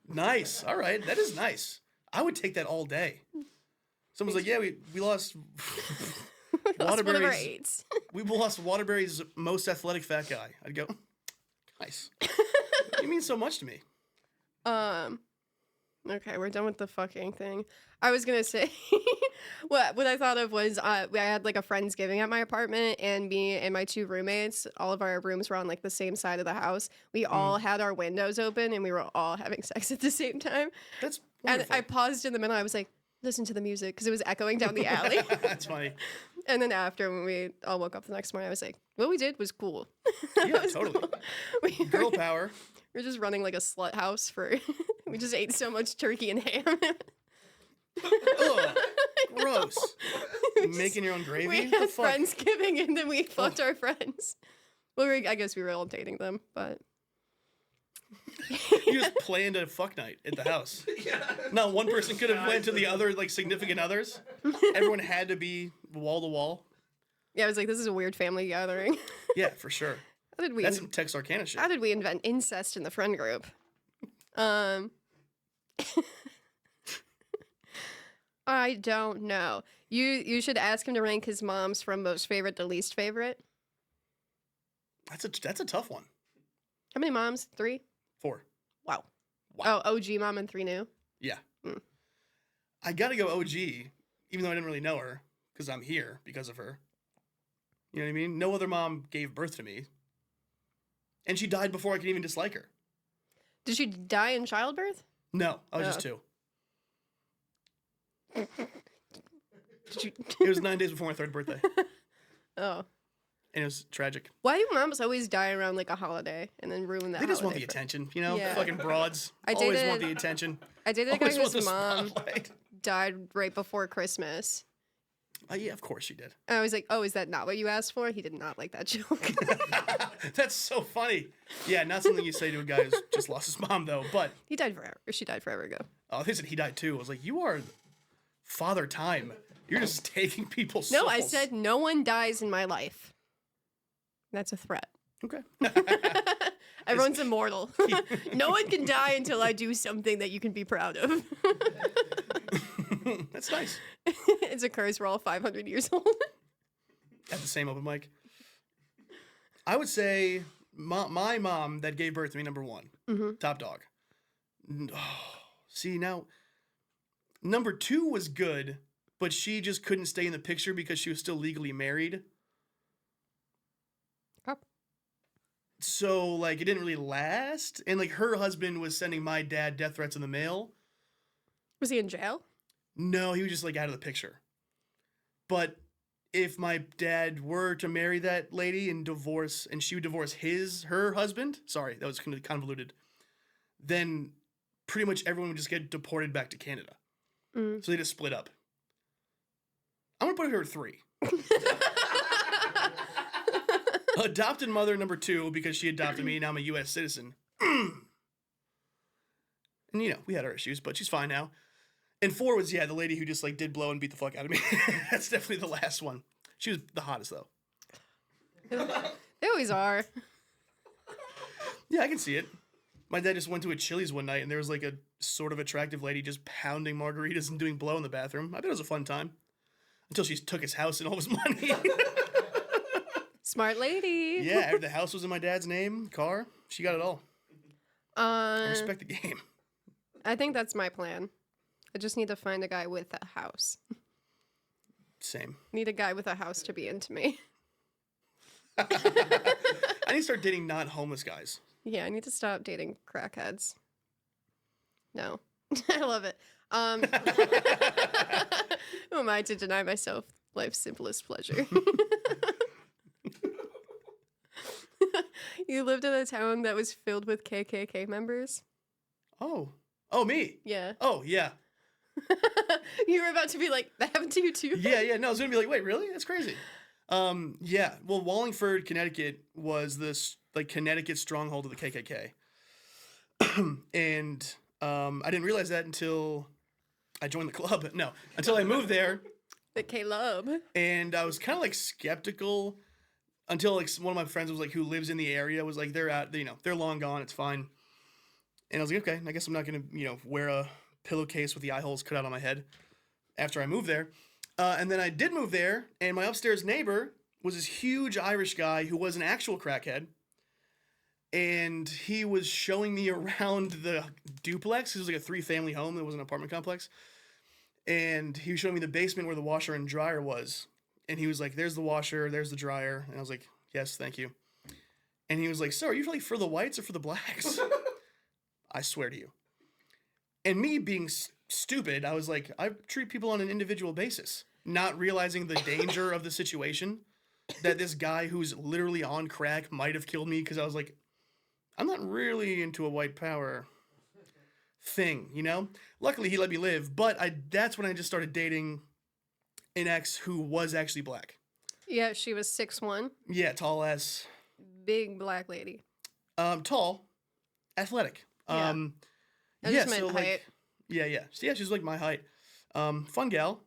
Nice. All right. That is nice. I would take that all day. Someone's like, yeah, we lost Lost one of our Waterbury's. 8s. We lost Waterbury's most athletic fat guy. I'd go, nice. You mean so much to me. Okay, we're done with the fucking thing. I was gonna say, what I thought of was I had like a Friendsgiving at my apartment, and me and my 2 roommates, all of our rooms were on like the same side of the house. We all had our windows open, and we were all having sex at the same time. That's And wonderful. I paused in the middle. I was like, listen to the music, because it was echoing down the alley. That's funny. And then after, when we all woke up the next morning, I was like, what we did was cool. Yeah, It was totally. cool. We Girl power. were just running like a slut house for. We just ate so much turkey and ham. Ugh, gross. Making your own gravy? We What the had fuck? Friendsgiving and then we fucked our friends. Well, I guess we were all dating them, but You just planned a fuck night at the house. Not one person could have went to the other like significant others. Everyone had to be wall to wall. yeah, I was like, this is a weird family gathering. Yeah, for sure. How did we? That's some Texarkana shit. How did we invent incest in the friend group? I don't know. You should ask him to rank his moms from most favorite to least favorite. That's a tough one. How many moms? 3? 4. Wow. Wow. Oh, OG mom and 3 new. Yeah. Mm. I gotta go OG, even though I didn't really know her, because I'm here because of her. You know what I mean? No other mom gave birth to me. And she died before I could even dislike her. Did she die in childbirth? No, I was Oh. just 2. Did you? It was 9 days before my 3rd birthday. Oh. And it was tragic. Why do moms always die around like a holiday and then ruin that? They just want the holiday for- attention, you know? Yeah. Fucking broads. I Always want dated- the attention. I dated a guy Always want whose the mom spotlight. died right before Christmas. Yeah, of course she did. And I was like, oh, is that not what you asked for? He did not like that joke. That's so funny. Yeah, not something you say to a guy who's just lost his mom, though. But He died forever. She died forever ago. they said he died too. I was like, you are father time. You're just taking people's No, souls. I said no one dies in my life. That's a threat. Okay. Everyone's immortal. No one can die until I do something that you can be proud of. That's nice. It's a curse. We're all 500 years old. At the same open mic. I would say my mom that gave birth to me, number 1. Mm-hmm. Top dog. Oh, see, now, number 2 was good, but she just couldn't stay in the picture because she was still legally married. Oh. So, like, it didn't really last. And, like, her husband was sending my dad death threats in the mail. Was he in jail? No, he was just, like, out of the picture. But if my dad were to marry that lady and she would divorce her husband, sorry, that was kind of convoluted, then pretty much everyone would just get deported back to Canada. So they just split up. I'm going to put her at 3. Adopted mother number 2 because she adopted me. Now I'm a U.S. citizen. And, you know, we had our issues, but she's fine now. And 4 was, the lady who just, like, did blow and beat the fuck out of me. That's definitely the last one. She was the hottest, though. They always are. Yeah, I can see it. My dad just went to a Chili's one night, and there was, like, a sort of attractive lady just pounding margaritas and doing blow in the bathroom. I bet it was a fun time. Until she took his house and all his money. Smart lady. Yeah, the house was in my dad's name, car. She got it all. I respect the game. I think that's my plan. I just need to find a guy with a house. Same. Need a guy with a house to be into me. I need to start dating non-homeless guys. Yeah, I need to stop dating crackheads. No. I love it. Who am I to deny myself life's simplest pleasure? You lived in a town that was filled with KKK members? Oh, me? Yeah. Oh, yeah. You were about to be like, that happened to you too? Yeah. No, I was going to be like, wait, really? That's crazy. Yeah. Well, Wallingford, Connecticut was this, like, Connecticut stronghold of the KKK. And I didn't realize that until I joined the club. No, until I moved there. The K-Lub. And I was kind of, like, skeptical until, like, one of my friends was like, who lives in the area, was like, they're out, you know, they're long gone. It's fine. And I was like, okay, I guess I'm not going to, you know, wear a pillowcase with the eye holes cut out on my head after I moved there. And then I did move there, and my upstairs neighbor was this huge Irish guy who was an actual crackhead. And he was showing me around the duplex. It was like a 3-family home. It was an apartment complex. And he was showing me the basement where the washer and dryer was. And he was like, there's the washer, there's the dryer. And I was like, yes, thank you. And he was like, so are you really for the whites or for the blacks? I swear to you. And me being stupid, I was like, I treat people on an individual basis, not realizing the danger of the situation, that this guy who's literally on crack might have killed me, because I was like, I'm not really into a white power thing, you know? Luckily, he let me live, but that's when I just started dating an ex who was actually black. Yeah, she was 6'1". Yeah, tall ass. Big black lady. Tall, athletic. Yeah. I just meant height. Like, yeah, she's like my height. Fun gal.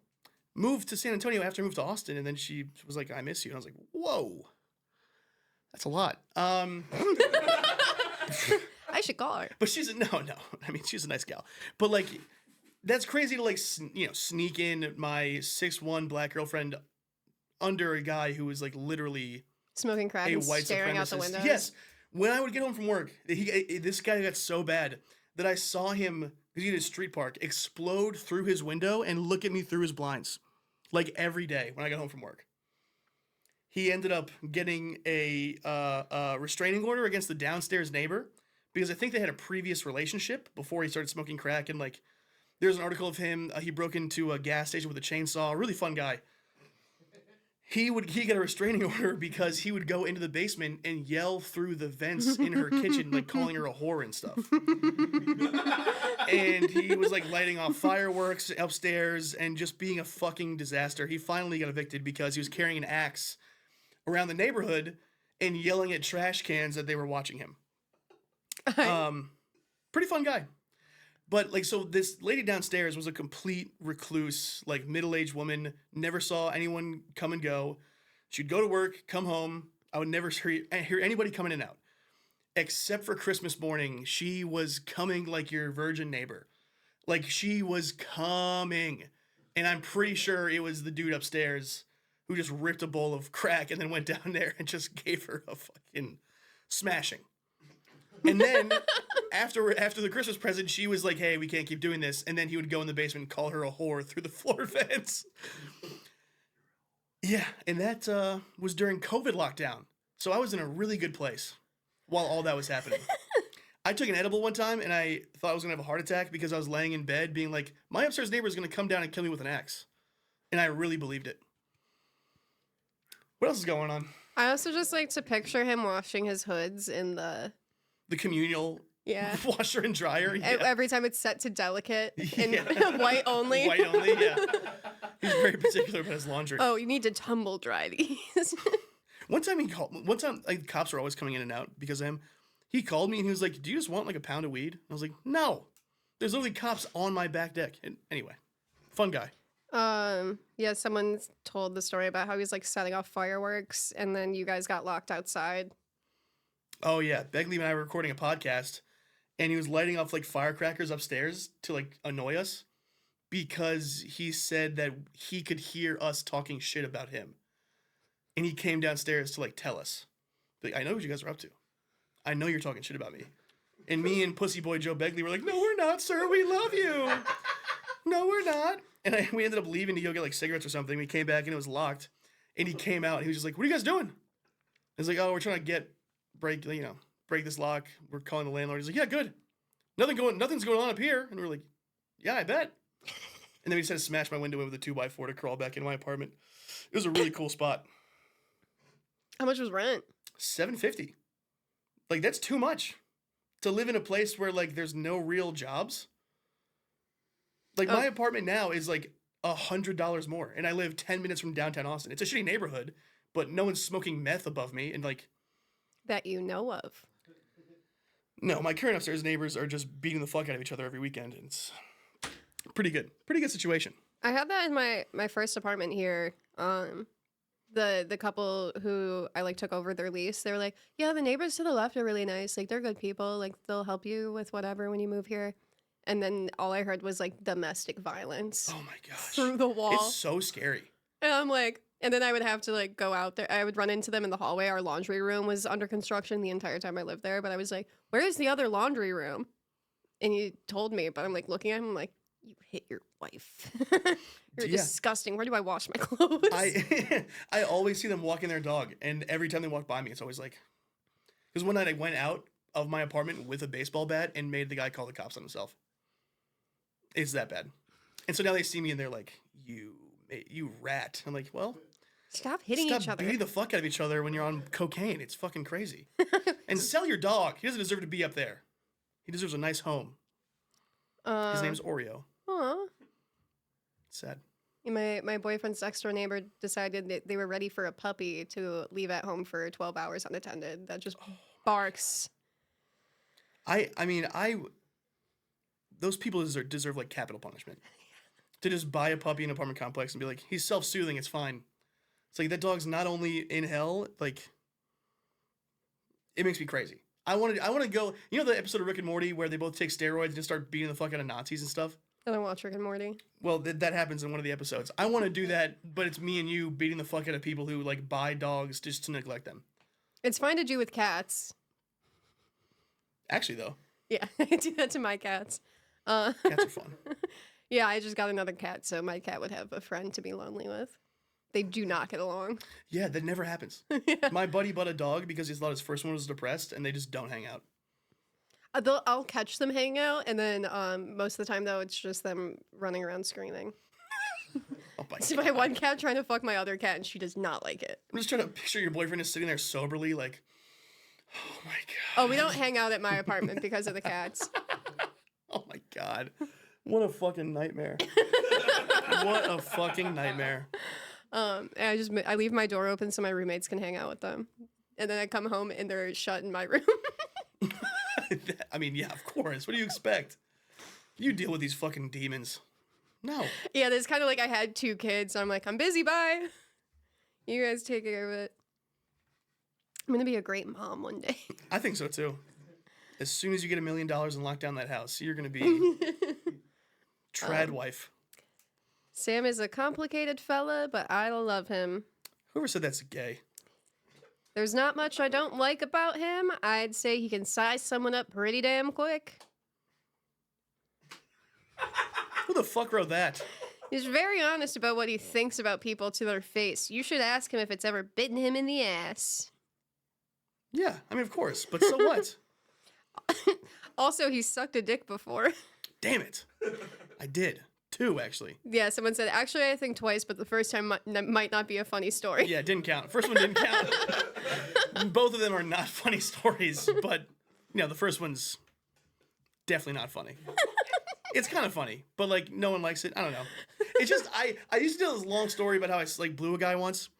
Moved to San Antonio after I moved to Austin, and then she was like, I miss you. And I was like, whoa. That's a lot. I should call her. But no. I mean, she's a nice gal. But, like, that's crazy to, like, sneak in my 6'1" black girlfriend under a guy who was, like, literally smoking crack and staring out the windows. Yes. When I would get home from work, this guy got so bad that I saw him, because he did a street park, explode through his window and look at me through his blinds. Like, every day when I got home from work. He ended up getting a restraining order against the downstairs neighbor, because I think they had a previous relationship before he started smoking crack. And, like, there's an article of him. He broke into a gas station with a chainsaw. Really fun guy. He got a restraining order because he would go into the basement and yell through the vents in her kitchen, like calling her a whore and stuff. And he was like lighting off fireworks upstairs and just being a fucking disaster. He finally got evicted because he was carrying an axe around the neighborhood and yelling at trash cans that they were watching him. Pretty fun guy. But, like, so this lady downstairs was a complete recluse, like, middle-aged woman, never saw anyone come and go. She'd go to work, come home. I would never hear anybody coming in and out. Except for Christmas morning, she was coming like your virgin neighbor. Like, she was coming. And I'm pretty sure it was the dude upstairs who just ripped a bowl of crack and then went down there and just gave her a fucking smashing. And then after the Christmas present, she was like, hey, we can't keep doing this. And then he would go in the basement and call her a whore through the floor vents. Yeah, and that was during COVID lockdown. So I was in a really good place while all that was happening. I took an edible one time, and I thought I was going to have a heart attack because I was laying in bed being like, my upstairs neighbor is going to come down and kill me with an axe. And I really believed it. What else is going on? I also just like to picture him washing his hoods in the communal washer and dryer. Yeah. Every time it's set to delicate and white only. White only, yeah. He's very particular about his laundry. Oh, you need to tumble dry these. One time, like, cops were always coming in and out because of him. He called me and he was like, do you just want like a pound of weed? And I was like, no. There's literally cops on my back deck. And anyway, fun guy. Yeah, someone told the story about how he was like setting off fireworks and then you guys got locked outside. Oh yeah, Begley and I were recording a podcast and he was lighting off like firecrackers upstairs to like annoy us because he said that he could hear us talking shit about him. And he came downstairs to like tell us. Like, I know what you guys are up to. I know you're talking shit about me. And me and Pussy Boy Joe Begley were like, no, we're not, sir. We love you. No, we're not. And we ended up leaving to go get like cigarettes or something. We came back and it was locked. And he came out and he was just like, what are you guys doing? I was like, oh, we're trying to break this lock. We're calling the landlord. He's like, yeah, good. Nothing's going on up here. And we're like, yeah, I bet. And then we decided to smash my window in with a 2x4 to crawl back into my apartment. It was a really cool spot. How much was rent? $750. Like, that's too much to live in a place where like there's no real jobs. Like my apartment now is like $100 more, and I live 10 minutes from downtown Austin. It's a shitty neighborhood, but no one's smoking meth above me, and like that you know of. No, my current upstairs neighbors are just beating the fuck out of each other every weekend, and it's pretty good situation. I had that in my first apartment here. The couple who I like took over their lease, they were like, yeah, the neighbors to the left are really nice. Like, they're good people. Like, they'll help you with whatever when you move here. And then all I heard was like domestic violence. Oh my gosh. Through the wall. It's so scary. And I'm like, and then I would have to like go out there. I would run into them in the hallway. Our laundry room was under construction the entire time I lived there. But I was like, where's the other laundry room? And he told me, but I'm like looking at him, I'm like, you hit your wife. You're disgusting. Where do I wash my clothes? I always see them walking their dog, and every time they walk by me, it's always like, because one night I went out of my apartment with a baseball bat and made the guy call the cops on himself. It's that bad. And so now they see me and they're like, you rat. I'm like, well, stop hitting each other. Stop beating the fuck out of each other when you're on cocaine. It's fucking crazy. And sell your dog. He doesn't deserve to be up there. He deserves a nice home. His name's Oreo. Aw. Sad. My boyfriend's next door neighbor decided that they were ready for a puppy to leave at home for 12 hours unattended. That just barks. Those people deserve like capital punishment. To just buy a puppy in an apartment complex and be like, he's self-soothing, it's fine. It's like, that dog's not only in hell, like, it makes me crazy. I want to go, you know the episode of Rick and Morty where they both take steroids and just start beating the fuck out of Nazis and stuff? I don't watch Rick and Morty. Well, that happens in one of the episodes. I want to do that, but it's me and you beating the fuck out of people who like buy dogs just to neglect them. It's fine to do with cats. Actually, though. Yeah, I do that to my cats. Cats are fun. Yeah, I just got another cat, so my cat would have a friend to be lonely with. They do not get along. Yeah, that never happens. Yeah. My buddy bought a dog because he thought his first one was depressed, and they just don't hang out. I'll catch them hanging out, and then most of the time, though, it's just them running around screaming. Oh my So God. my one cat trying to fuck my other cat, and she does not like it. I'm just trying to picture your boyfriend is sitting there soberly like, oh my God. Oh, we don't hang out at my apartment because of the cats. Oh my God. What a fucking nightmare. What a fucking nightmare. And I leave my door open so my roommates can hang out with them. And then I come home and they're shut in my room. I mean, yeah, of course. What do you expect? You deal with these fucking demons. No. Yeah, it's kind of like I had 2 kids. So I'm like, I'm busy, bye. You guys take care of it. I'm going to be a great mom one day. I think so, too. As soon as you get $1 million and lock down that house, you're going to be trad wife. Sam is a complicated fella, but I love him. Whoever said that's gay? There's not much I don't like about him. I'd say he can size someone up pretty damn quick. Who the fuck wrote that? He's very honest about what he thinks about people to their face. You should ask him if it's ever bitten him in the ass. Yeah, I mean, of course, but so what? Also, he sucked a dick before. Damn it. I did. 2, actually. Yeah, someone said, actually, I think twice, but the first time might not be a funny story. Yeah, it didn't count. First one didn't count. Both of them are not funny stories, but, the first one's definitely not funny. It's kind of funny, but, like, no one likes it. I don't know. It's just, I used to tell this long story about how I, like, blew a guy once,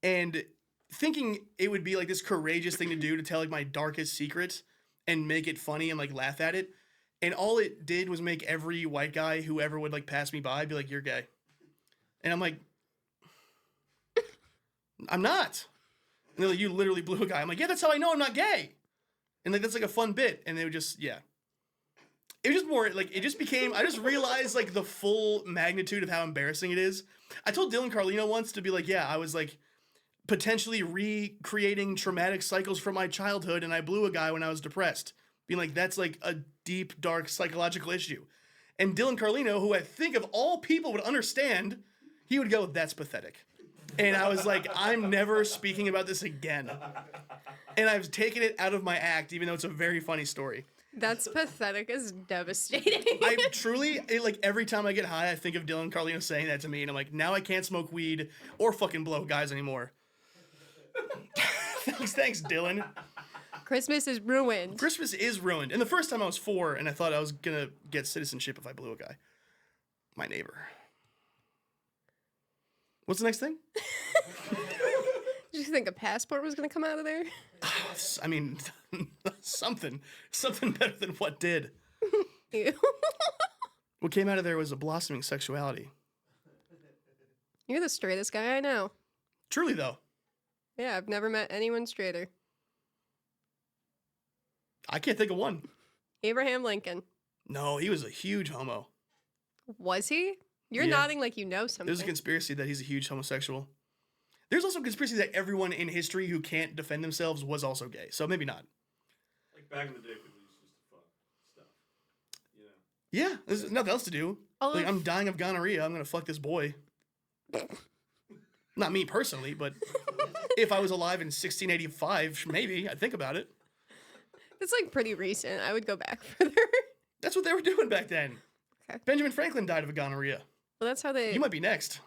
and thinking it would be, like, this courageous thing to do to tell, like, my darkest secret and make it funny and, like, laugh at it. And all it did was make every white guy who ever would, like, pass me by be like, you're gay. And I'm like, I'm not. And they're like, you literally blew a guy. I'm like, yeah, that's how I know I'm not gay. And, like, that's, like, a fun bit. And they would just, yeah. It was just more, like, it just became, I just realized, like, the full magnitude of how embarrassing it is. I told Dylan Carlino once to be like, yeah, I was, like, potentially recreating traumatic cycles from my childhood, and I blew a guy when I was depressed. Being like, that's, like, a deep, dark psychological issue. And Dylan Carlino, who I think of all people would understand, he would go, that's pathetic. And I was like, I'm never speaking about this again. And I've taken it out of my act, even though it's a very funny story. That's pathetic is devastating. I truly, like, every time I get high, I think of Dylan Carlino saying that to me, and I'm like, now I can't smoke weed or fucking blow guys anymore. Thanks, Dylan. Christmas is ruined. Christmas is ruined. And the first time I was 4, and I thought I was gonna get citizenship if I blew a guy. My neighbor. What's the next thing? Did you think a passport was gonna come out of there? I mean, something better than what did. Ew. What came out of there was a blossoming sexuality. You're the straightest guy I know. Truly, though. Yeah, I've never met anyone straighter. I can't think of one. Abraham Lincoln. No, he was a huge homo. Was he? You're Yeah. nodding like you know something. There's a conspiracy that he's a huge homosexual. There's also a conspiracy that everyone in history who can't defend themselves was also gay. So maybe not. Like back in the day, people used to fuck stuff. Yeah, there's nothing else to do. Like, I'm dying of gonorrhea. I'm going to fuck this boy. Not me personally, but if I was alive in 1685, maybe I'd think about it. It's like pretty recent. I would go back further. That's what they were doing back then. Okay. Benjamin Franklin died of a gonorrhea. Well, that's how they. You might be next.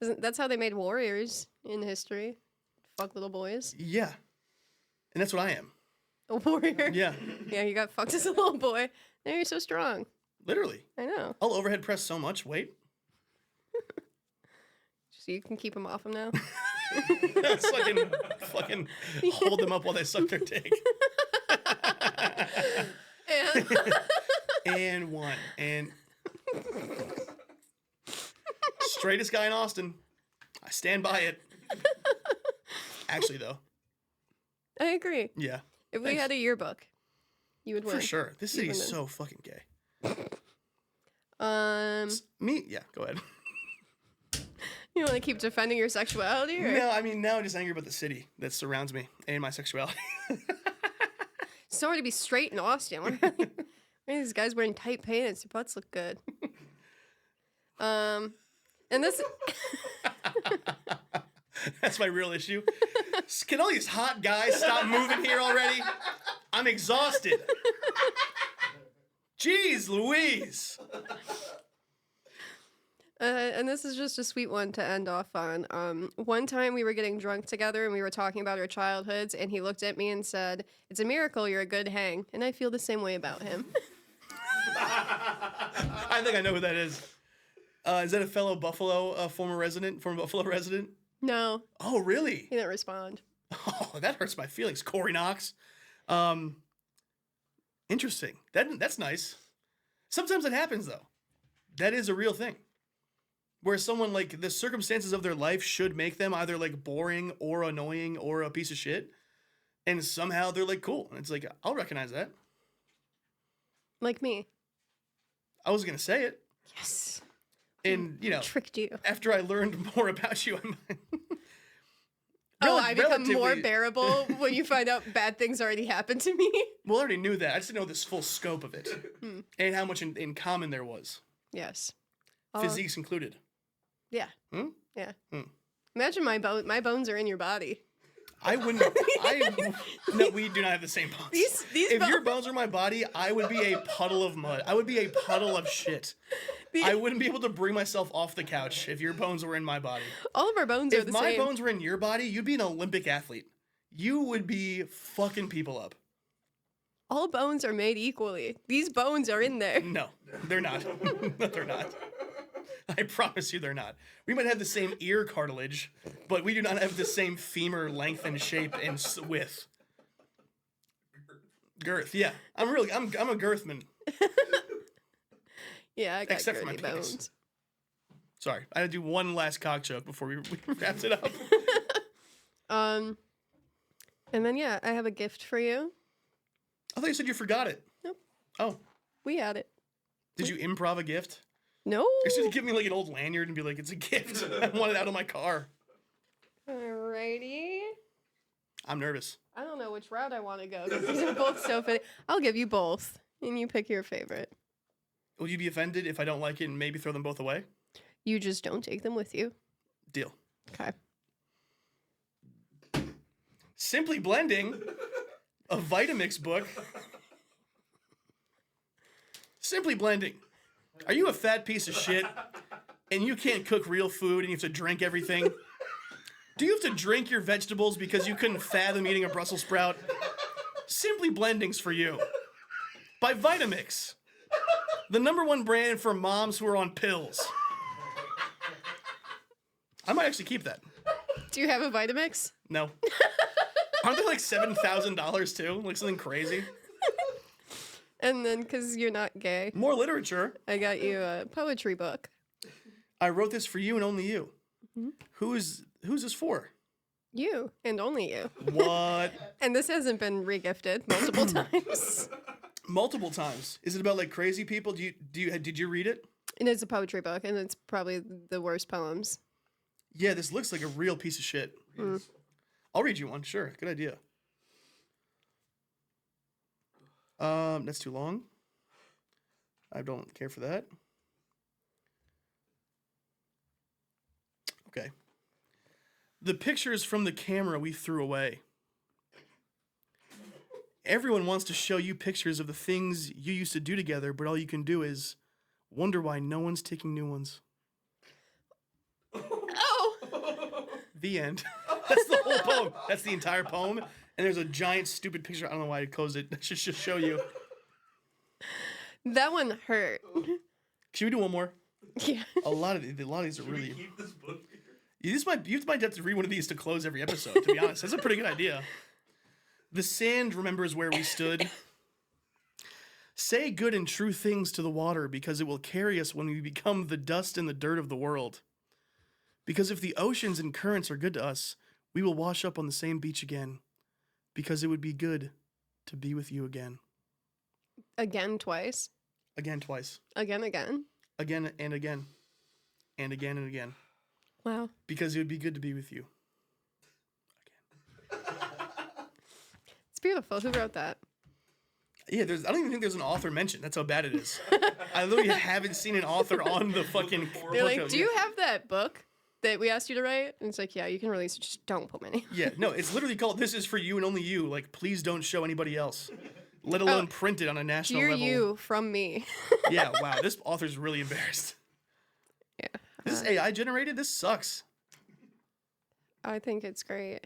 That's how they made warriors in history. Fuck little boys. Yeah. And that's what I am. A warrior. Yeah. Yeah, you got fucked as a little boy. Now you're so strong. Literally. I know. I'll overhead press so much weight. So you can keep them off him now. So I can fucking hold them up while they suck their dick. And one. And straightest guy in Austin. I stand by it. Actually, though. I agree. Yeah. If we Thanks. had a yearbook, you would win. For sure. This city is Even so fucking gay. Me? Yeah, go ahead. You want to keep defending your sexuality? Or? No, I mean, now I'm just angry about the city that surrounds me and my sexuality. Sorry to be straight in Austin. Why are these guys wearing tight pants? Your butts look good. And this. That's my real issue. Can all these hot guys stop moving here already? I'm exhausted. Jeez Louise. And this is just a sweet one to end off on. One time we were getting drunk together and we were talking about our childhoods, and he looked at me and said, "It's a miracle you're a good hang." And I feel the same way about him. I think I know who that is. Is that a fellow Buffalo, former Buffalo resident? No, Oh, really? he didn't respond. Oh, that hurts my feelings. Corey Knox. Interesting. That's nice. Sometimes it happens, though. That is a real thing. Where someone, like, the circumstances of their life should make them either, like, boring or annoying or a piece of shit. And somehow they're, like, cool. And it's like, I'll recognize that. Like me. I was going to say it. Yes. And, Tricked you. after I learned more about you, Oh, I become more relatively- bearable when you find out bad things already happened to me. Well, I already knew that. I just didn't know this full scope of it. And how much in common there was. Yes. Physiques included. Yeah. Hmm? Yeah. Hmm. Imagine my bones are in your body. I wouldn't. No, we do not have the same bones. These If your bones were my body, I would be a puddle of mud. I would be a puddle of shit. I wouldn't be able to bring myself off the couch if your bones were in my body. all of our bones are If the my same. bones were in your body, you'd be an Olympic athlete. You would be fucking people up. All bones are made equally. These bones are in there. No, they're not. No, they're not. I promise you they're not. We might have the same ear cartilage, but we do not have the same femur length and shape and width. Girth, yeah. I'm a girthman. Yeah, I got Except for my girthy penis. bones. Sorry, I had to do one last cock joke before we wrapped it up. And then yeah, I have a gift for you. I thought you said you forgot it. Nope. Oh, We had it. did you improv a gift? No. You should give me like an old lanyard and be like, it's a gift. I want it out of my car. Alrighty. I'm nervous. I don't know which route I want to go because these are both so funny. I'll give you both, and you pick your favorite. Will you be offended if I don't like it and maybe throw them both away? You just don't take them with you. Deal. Okay. Simply Blending, a Vitamix book. Simply Blending. Are you a fat piece of shit and you can't cook real food and you have to drink everything? Do you have to drink your vegetables because you couldn't fathom eating a Brussels sprout? Simply Blending's for you. By Vitamix. The #1 brand for moms who are on pills. I might actually keep that. Do you have a Vitamix? No. Aren't they like $7,000 too? Like something crazy? And then, because you're not gay, More literature. I got you a poetry book. I wrote this for you and only you. Who's this for? You and only you. What? And this hasn't been regifted multiple times. Multiple times. Is it about like crazy people? Did you read it? It is a poetry book, and it's probably the worst poems. Yeah, this looks like a real piece of shit. I'll read you one. Sure, good idea. That's too long. I don't care for that. Okay. The pictures from the camera we threw away. Everyone wants to show you pictures of the things you used to do together, but all you can do is wonder why no one's taking new ones. Oh! The end. That's the whole poem. That's the entire poem. And there's a giant stupid picture. I don't know why I closed it. I should just show you. That one hurt. Should we do one more? Yeah. A lot of these are really. Keep this book. You might have to read one of these to close every episode. To be honest, that's a pretty good idea. The sand remembers where we stood. Say good and true things to the water because it will carry us when we become the dust and the dirt of the world. Because if the oceans and currents are good to us, we will wash up on the same beach again. Because it would be good to be with you again. Again, twice. Again, twice. Again, again. Again and again. And again and again. Wow. Because it would be good to be with you. It's beautiful. Who wrote that? Yeah, I don't even think there's an author mentioned. That's how bad it is. I literally haven't seen an author on the fucking They're book like, do you have that book that we asked you to write? And it's like, yeah, you can release it. Just don't put my name. Yeah, no, it's literally called This Is For You and Only You. Like, please don't show anybody else. Let alone print it on a national Dear level. you from me. Yeah, wow, this author's really embarrassed. Yeah. This is AI generated? This sucks. I think it's great.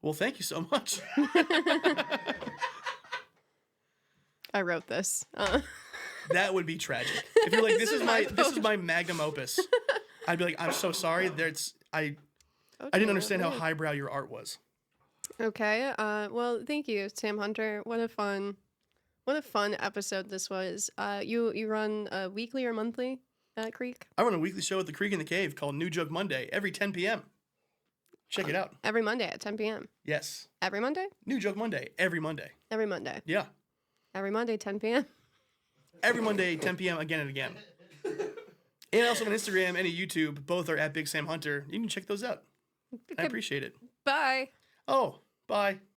Well, thank you so much. I wrote this. That would be tragic. If you're like, this is my magnum opus. I'd be like, I'm so sorry. I didn't understand how highbrow your art was. Okay. Well, thank you, Sam Hunter. What a fun episode this was. You run weekly or monthly at Creek? I run a weekly show at the Creek in the Cave called New Joke Monday every 10 p.m. Check it out. Every Monday at 10 p.m. Yes. Every Monday? New Joke Monday every Monday. Every Monday. Yeah. Every Monday, 10 p.m. Every Monday, 10 p.m. again and again. And also on Instagram and a YouTube. Both are at Big Sam Hunter. You can check those out. I appreciate it. Bye. Oh, bye.